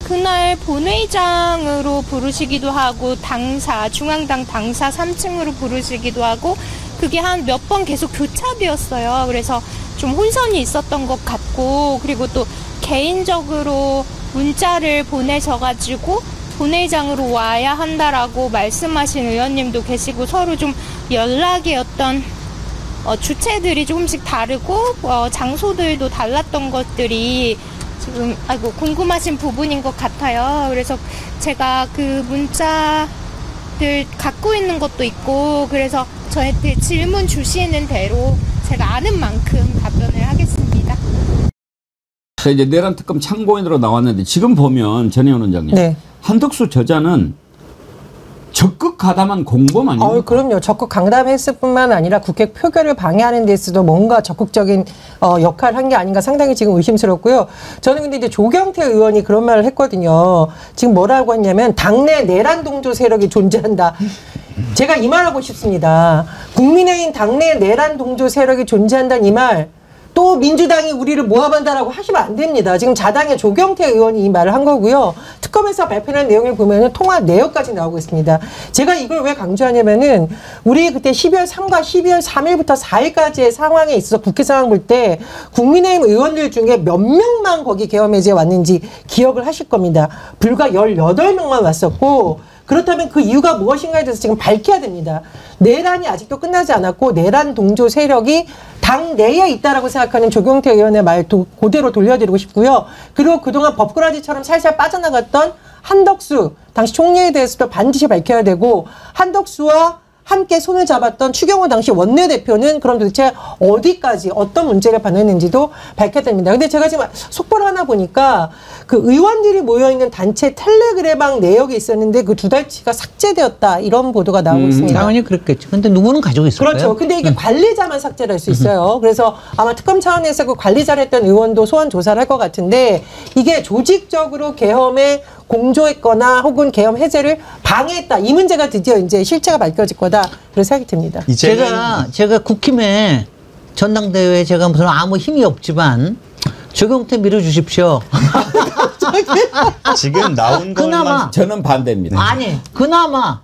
그날 본회의장으로 부르시기도 하고 중앙당 당사 3층으로 부르시기도 하고 그게 한 몇 번 계속 교차되었어요. 그래서 좀 혼선이 있었던 것 같고 그리고 또 개인적으로 문자를 보내셔가지고 본회의장으로 와야 한다라고 말씀하신 의원님도 계시고 서로 좀 연락의 어떤 주체들이 조금씩 다르고 장소들도 달랐던 것들이 지금 궁금하신 부분인 것 같아요. 그래서 제가 그 문자들 갖고 있는 것도 있고 그래서 저한테 질문 주시는 대로 제가 아는 만큼 답변을 하겠습니다. 이제 내란 특검 참고인으로 나왔는데 지금 보면 전혜원 원장님, 네. 한덕수 저자는 적극 가담한 공범 아닙니까? 그럼요. 적극 강담했을 뿐만 아니라 국회 표결을 방해하는 데서도 뭔가 적극적인 역할을 한 게 아닌가 상당히 지금 의심스럽고요. 저는 근데 이제 조경태 의원이 그런 말을 했거든요. 지금 뭐라고 했냐면 당내 내란 동조 세력이 존재한다. 제가 이 말하고 싶습니다. 국민의힘 당내 내란 동조 세력이 존재한다는 이 말. 또 민주당이 우리를 모함한다라고 하시면 안 됩니다. 지금 자당의 조경태 의원이 이 말을 한 거고요. 특검에서 발표한 내용을 보면은 통화 내역까지 나오고 있습니다. 제가 이걸 왜 강조하냐면은 우리 그때 12월 3과 12월 3일부터 4일까지의 상황에 있어서 국회 상황 볼 때 국민의힘 의원들 중에 몇 명만 거기 계엄해제에 왔는지 기억을 하실 겁니다. 불과 18명만 왔었고 그렇다면 그 이유가 무엇인가에 대해서 지금 밝혀야 됩니다. 내란이 아직도 끝나지 않았고 내란 동조 세력이 당 내에 있다라고 생각하는 조경태 의원의 말 그대로 돌려드리고 싶고요. 그리고 그동안 법꾸라지처럼 살살 빠져나갔던 한덕수 당시 총리에 대해서도 반드시 밝혀야 되고 한덕수와 함께 손을 잡았던 추경호 당시 원내대표는 그럼 도대체 어디까지 어떤 문제를 받았는지도 밝혀야 됩니다. 근데 제가 지금 속보를 하나 보니까 그 의원들이 모여있는 단체 텔레그램방 내역이 있었는데 그 2달치가 삭제되었다 이런 보도가 나오고 있습니다. 당연히 그렇겠죠. 근데 누구는 가지고 있을 그렇죠. 거예요? 근데 이게 관리자만 삭제를 할 수 있어요. 그래서 아마 특검 차원에서 그 관리자를 했던 의원도 소환 조사를 할 것 같은데 이게 조직적으로 계엄에 공조했거나 혹은 계엄 해제를 방해했다. 이 문제가 드디어 이제 실체가 밝혀질 거다. 그런 생각이 듭니다. 제가 국힘에 전당대회에 제가 무슨 아무 힘이 없지만 조경태 밀어주십시오. 지금 나온 것만 저는 반대입니다. 아니 그나마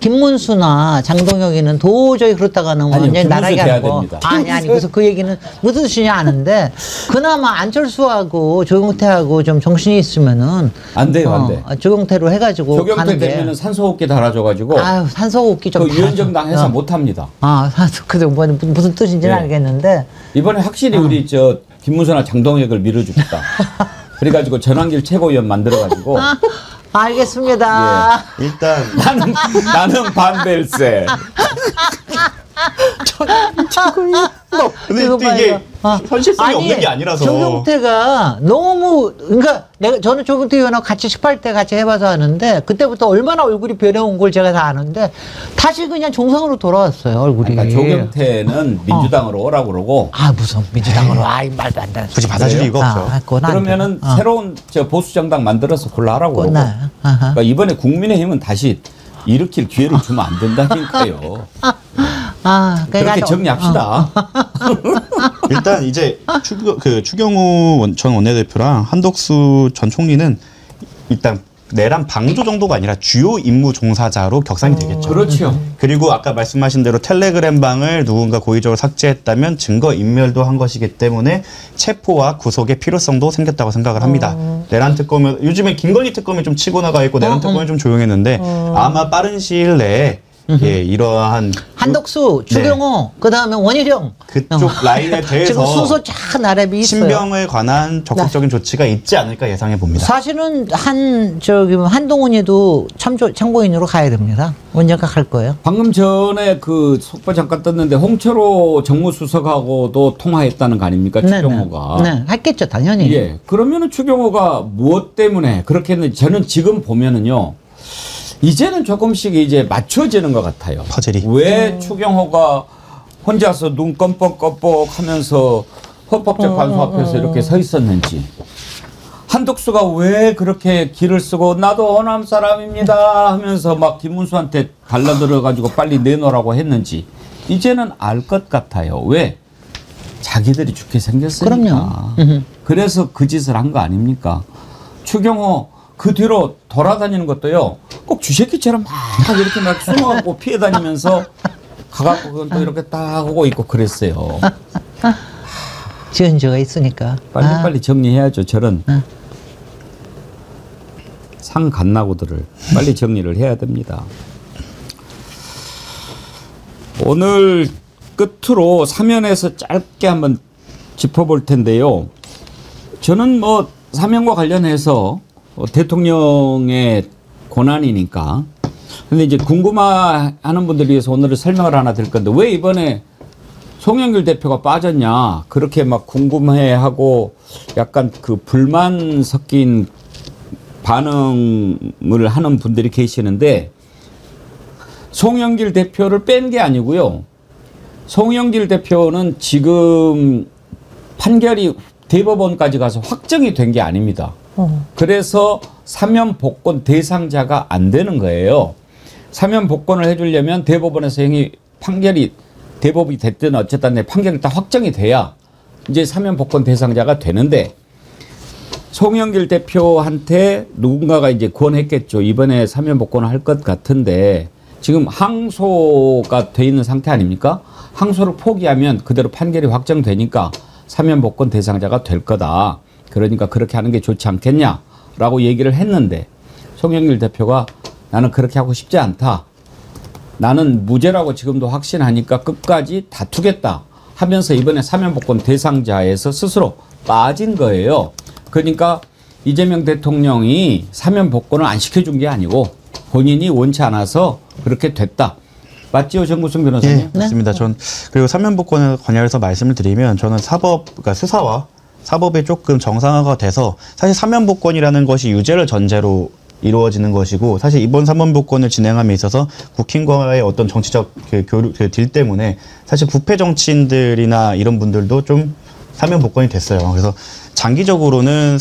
김문수나 장동혁이는 도저히 그렇다가는 완전히 나락이 아니고 아니 그래서 그 얘기는 무슨 뜻이냐 아는데 그나마 안철수하고 조경태하고 좀 정신이 있으면은 안 돼요, 안 돼. 조경태로 해가지고 조경태 되면은 산소호흡기 달아줘가지고 산소호흡기 좀 그 유연정당 해서 못합니다. 그래서 무슨 뜻인지는 알겠는데 이번에 확실히 우리 김문수나 장동혁을 밀어줍시다. 그래가지고 전환길 최고위원 만들어가지고. 알겠습니다. 예, 일단 나는 반댈세. 근데 또 이게 현실성이 없는 게 아니라서. 조경태가 너무 그러니까 저는 조경태 의원하고 같이 18대 같이 해봐서 아는데 그때부터 얼마나 얼굴이 변해온 걸 제가 다 아는데 다시 그냥 정상으로 돌아왔어요 얼굴이. 그러니까 조경태는 민주당으로 오라고 그러고. 무슨 민주당으로 말도 안 돼. 굳이 받아줄 이유가 없죠. 그러면은 새로운 보수 정당 만들어서 골라하라고 그러고. 그러니까 이번에 국민의힘은 다시 일으킬 기회를 주면 안 된다니까요. 그렇게 정리합시다. 일단 이제 추경호 전 원내대표랑 한덕수 전 총리는 일단 내란 방조 정도가 아니라 주요 임무 종사자로 격상이 되겠죠. 그렇죠. 그리고 아까 말씀하신 대로 텔레그램 방을 누군가 고의적으로 삭제했다면 증거 인멸도 한 것이기 때문에 체포와 구속의 필요성도 생겼다고 생각을 합니다. 내란 특검은 요즘에 김건희 특검이 좀 치고 나가 있고 내란 특검이 좀 조용했는데 아마 빠른 시일 내에 이러한 한덕수, 추경호, 그다음에 원희룡 그쪽 라인에 대해서 지금 순서 쫙 나란히 있어요. 신병에 관한 적극적인 조치가 있지 않을까 예상해 봅니다. 사실은 한동훈이도 참고인으로 가야 됩니다. 언젠가 갈 거예요. 방금 전에 그 속보 잠깐 떴는데 홍철호 정무수석하고도 통화했다는 거 아닙니까? 추경호가. 네, 했겠죠, 당연히. 예. 그러면은 추경호가 무엇 때문에 그렇게 했는지 저는 지금 보면은요. 이제는 조금씩 이제 맞춰지는 것 같아요. 퍼즐이. 왜 추경호가 혼자서 눈 껌뻑껌뻑 하면서 헌법재판소 앞에서 이렇게 서 있었는지. 한덕수가 왜 그렇게 길을 쓰고 나도 호남 사람입니다 하면서 막 김문수한테 달라들어가지고 빨리 내놓으라고 했는지 이제는 알 것 같아요. 왜? 자기들이 죽게 생겼으니까. 그럼요. 그래서 그 짓을 한 거 아닙니까? 추경호 그 뒤로 돌아다니는 것도요. 꼭 쥐새끼처럼 막 이렇게 막 숨어갖고 피해 다니면서 가갖고 또 이렇게 딱 하고 있고 그랬어요. 지은저가 있으니까. 빨리빨리 정리해야죠. 저런 상갓나고들을 빨리 정리를 해야 됩니다. 오늘 끝으로 사면에서 짧게 한번 짚어볼 텐데요. 저는 뭐 사면과 관련해서 대통령의 권한이니까. 근데 이제 궁금해하는 분들 위해서 오늘은 설명을 하나 드릴 건데 왜 이번에 송영길 대표가 빠졌냐 그렇게 막 궁금해하고 약간 그 불만 섞인 반응을 하는 분들이 계시는데 송영길 대표를 뺀 게 아니고요. 송영길 대표는 지금 판결이 대법원까지 가서 확정이 된 게 아닙니다. 그래서 사면 복권 대상자가 안 되는 거예요. 사면 복권을 해주려면 대법원에서 판결이 대법이 됐든 어쨌든 판결이 다 확정이 돼야 이제 사면 복권 대상자가 되는데 송영길 대표한테 누군가가 이제 권했겠죠. 이번에 사면 복권을 할 것 같은데 지금 항소가 돼 있는 상태 아닙니까? 항소를 포기하면 그대로 판결이 확정되니까 사면 복권 대상자가 될 거다. 그러니까 그렇게 하는 게 좋지 않겠냐라고 얘기를 했는데 송영길 대표가 나는 그렇게 하고 싶지 않다. 나는 무죄라고 지금도 확신하니까 끝까지 다투겠다 하면서 이번에 사면 복권 대상자에서 스스로 빠진 거예요. 그러니까 이재명 대통령이 사면 복권을 안 시켜준 게 아니고 본인이 원치 않아서 그렇게 됐다. 맞지요, 정구승 변호사님? 네, 맞습니다. 전 그리고 사면 복권에 관여해서 말씀을 드리면 저는 그러니까 수사와 사법이 조금 정상화가 돼서 사실 사면 복권이라는 것이 유죄를 전제로 이루어지는 것이고 사실 이번 사면 복권을 진행함에 있어서 국힘과의 어떤 정치적 딜 때문에 사실 부패 정치인들이나 이런 분들도 좀 사면 복권이 됐어요. 그래서 장기적으로는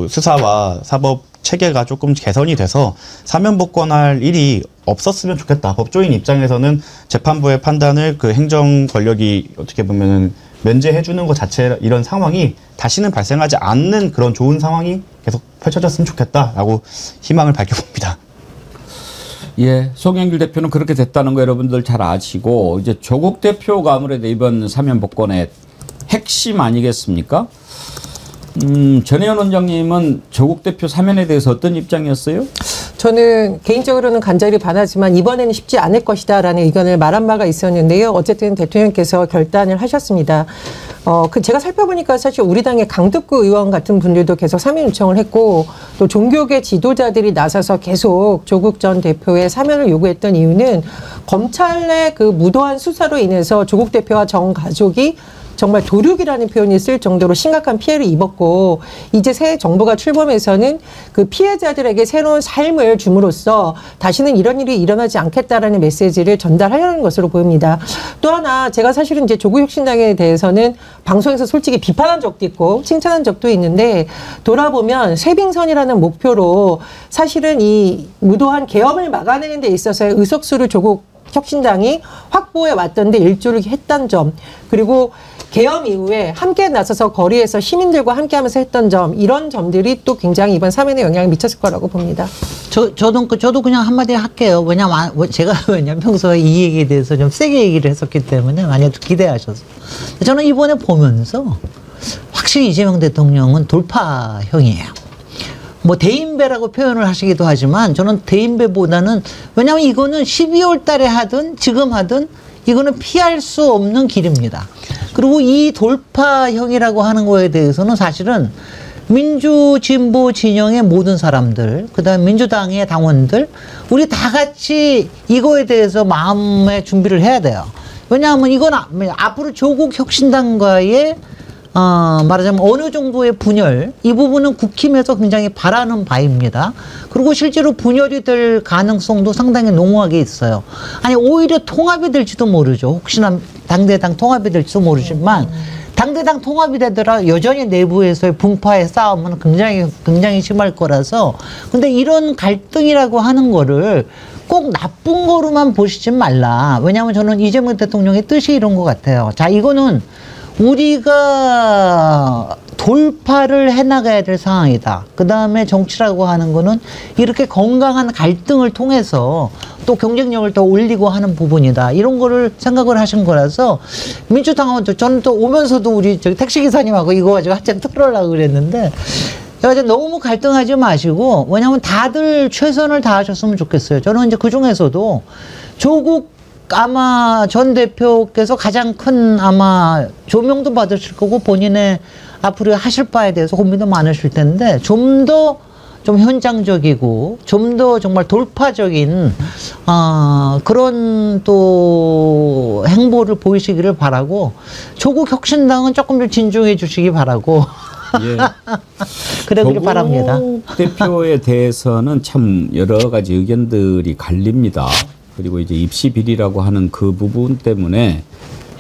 수사와 사법 체계가 조금 개선이 돼서 사면 복권할 일이 없었으면 좋겠다. 법조인 입장에서는 재판부의 판단을 그 행정 권력이 어떻게 보면은 면제해주는 것 자체 이런 상황이 다시는 발생하지 않는 그런 좋은 상황이 계속 펼쳐졌으면 좋겠다라고 희망을 밝혀봅니다. 예, 송영길 대표는 그렇게 됐다는 거 여러분들 잘 아시고 이제 조국 대표가 아무래도 이번 사면 복권의 핵심 아니겠습니까? 전혜연 원장님은 조국 대표 사면에 대해서 어떤 입장이었어요? 저는 개인적으로는 간절히 바라지만 이번에는 쉽지 않을 것이다라는 의견을 말한 바가 있었는데요. 어쨌든 대통령께서 결단을 하셨습니다. 제가 살펴보니까 사실 우리 당의 강덕구 의원 같은 분들도 계속 사면 요청을 했고 또 종교계 지도자들이 나서서 계속 조국 전 대표의 사면을 요구했던 이유는 검찰의 그 무도한 수사로 인해서 조국 대표와 전 가족이 정말 도륙이라는 표현이 쓸 정도로 심각한 피해를 입었고 이제 새 정부가 출범해서는 그 피해자들에게 새로운 삶을 줌으로써 다시는 이런 일이 일어나지 않겠다라는 메시지를 전달하려는 것으로 보입니다. 또 하나 제가 사실은 이제 조국혁신당에 대해서는 방송에서 솔직히 비판한 적도 있고 칭찬한 적도 있는데 돌아보면 쇄빙선이라는 목표로 사실은 이 무도한 계엄을 막아내는 데 있어서의 의석수를 조국 혁신당이 확보해 왔던데 일조를 했던 점, 그리고 계엄 이후에 함께 나서서 거리에서 시민들과 함께하면서 했던 점, 이런 점들이 또 굉장히 이번 3연에 영향을 미쳤을 거라고 봅니다. 저도 그냥 한마디 할게요. 왜냐면 제가 평소에 이 얘기에 대해서 좀 세게 얘기를 했었기 때문에 많이 기대하셔서. 저는 이번에 보면서 확실히 이재명 대통령은 돌파형이에요. 뭐 대인배라고 표현을 하시기도 하지만 저는 대인배보다는, 왜냐하면 이거는 12월 달에 하든 지금 하든 이거는 피할 수 없는 길입니다. 그리고 이 돌파형이라고 하는 거에 대해서는 사실은 민주 진보 진영의 모든 사람들, 그다음에 민주당의 당원들, 우리 다 같이 이거에 대해서 마음의 준비를 해야 돼요. 왜냐하면 이건 앞으로 조국 혁신당과의 말하자면 어느 정도의 분열, 이 부분은 국힘에서 굉장히 바라는 바입니다. 그리고 실제로 분열이 될 가능성도 상당히 농후하게 있어요. 아니 오히려 통합이 될지도 모르죠. 혹시나 당대당 통합이 될지도 모르지만 당대당 통합이 되더라 여전히 내부에서의 분파의 싸움은 굉장히 심할 거라서. 근데 이런 갈등이라고 하는 거를 꼭 나쁜 거로만 보시지 말라. 왜냐하면 저는 이재명 대통령의 뜻이 이런 것 같아요. 자, 이거는 우리가 돌파를 해나가야 될 상황이다. 그 다음에 정치라고 하는 거는 이렇게 건강한 갈등을 통해서 또 경쟁력을 더 올리고 하는 부분이다. 이런 거를 생각을 하신 거라서 민주당은 저는 또 오면서도 우리 저기 택시기사님하고 이거 가지고 한참 털으려고 그랬는데 제가 너무 갈등하지 마시고, 왜냐하면 다들 최선을 다하셨으면 좋겠어요. 저는 이제 그 중에서도 조국 아마 전 대표께서 가장 큰 아마 조명도 받으실 거고 본인의 앞으로 하실 바에 대해서 고민도 많으실 텐데 좀 더 좀 현장적이고 좀 더 정말 돌파적인 그런 또 행보를 보이시기를 바라고, 조국 혁신당은 조금 더 진중해 주시기 바라고 예. 그러기를 바랍니다. 대표에 대해서는 참 여러 가지 의견들이 갈립니다. 그리고 이제 입시 비리라고 하는 그 부분 때문에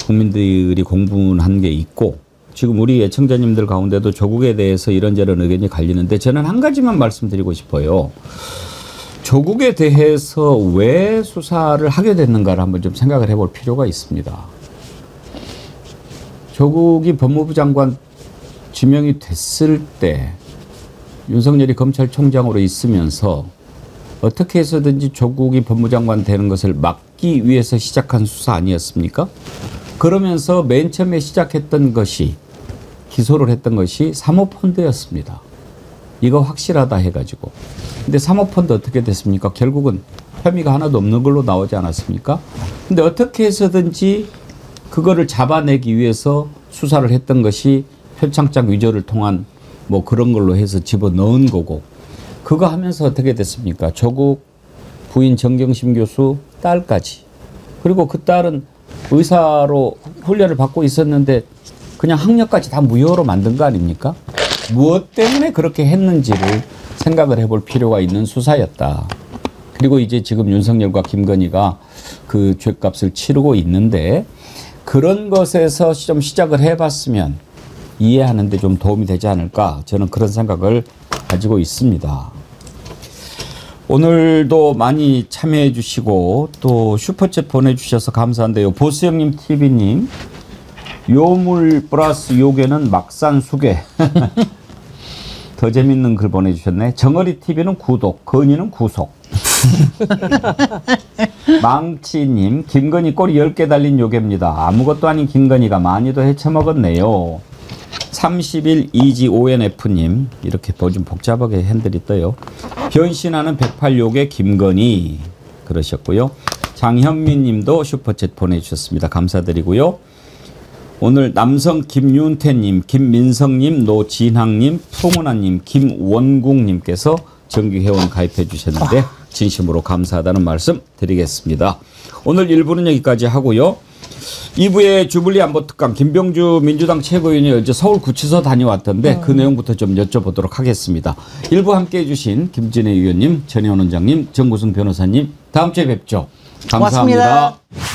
국민들이 공분한 게 있고, 지금 우리 애청자님들 가운데도 조국에 대해서 이런저런 의견이 갈리는데 저는 한 가지만 말씀드리고 싶어요. 조국에 대해서 왜 수사를 하게 됐는가를 한번 좀 생각을 해볼 필요가 있습니다. 조국이 법무부 장관 지명이 됐을 때 윤석열이 검찰총장으로 있으면서 어떻게 해서든지 조국이 법무장관 되는 것을 막기 위해서 시작한 수사 아니었습니까? 그러면서 맨 처음에 시작했던 것이, 기소를 했던 것이 사모펀드였습니다. 이거 확실하다 해가지고. 근데 사모펀드 어떻게 됐습니까? 결국은 혐의가 하나도 없는 걸로 나오지 않았습니까? 근데 어떻게 해서든지 그거를 잡아내기 위해서 수사를 했던 것이 표창장 위조를 통한 뭐 그런 걸로 해서 집어넣은 거고, 그거 하면서 어떻게 됐습니까? 조국 부인 정경심 교수 딸까지. 그리고 그 딸은 의사로 훈련을 받고 있었는데 그냥 학력까지 다 무효로 만든 거 아닙니까? 무엇 때문에 그렇게 했는지를 생각을 해볼 필요가 있는 수사였다. 그리고 이제 지금 윤석열과 김건희가 그 죗값을 치르고 있는데 그런 것에서 좀 시작을 해봤으면 이해하는 데 좀 도움이 되지 않을까, 저는 그런 생각을 가지고 있습니다. 오늘도 많이 참여해 주시고 또 슈퍼챗 보내주셔서 감사한데요. 보스형님 TV님, 요물 플러스 요괴는 막산 수괴. 더 재밌는 글 보내주셨네. 정어리 TV는 구독, 건이는 구속. 망치님, 김건희 꼬리 10개 달린 요괴입니다. 아무것도 아닌 김건희가 많이도 헤쳐먹었네요. 30일 이지 ONF님, 이렇게 좀 복잡하게 핸들이 떠요. 변신하는 108요괴 김건희 그러셨고요. 장현민 님도 슈퍼챗 보내주셨습니다. 감사드리고요. 오늘 남성 김윤태님, 김민성님, 노진항님, 풍은아님, 김원국님께서 정기회원 가입해 주셨는데 진심으로 감사하다는 말씀 드리겠습니다. 오늘 1부는 여기까지 하고요. 2부의 주불리 안보특강 김병주 민주당 최고위원이 어제 서울구치소 다녀왔던데 그 내용부터 좀 여쭤보도록 하겠습니다. 1부 함께해 주신 김진애 의원님, 전혜원 원장님, 정구승 변호사님 다음 주에 뵙죠. 감사합니다. 고맙습니다.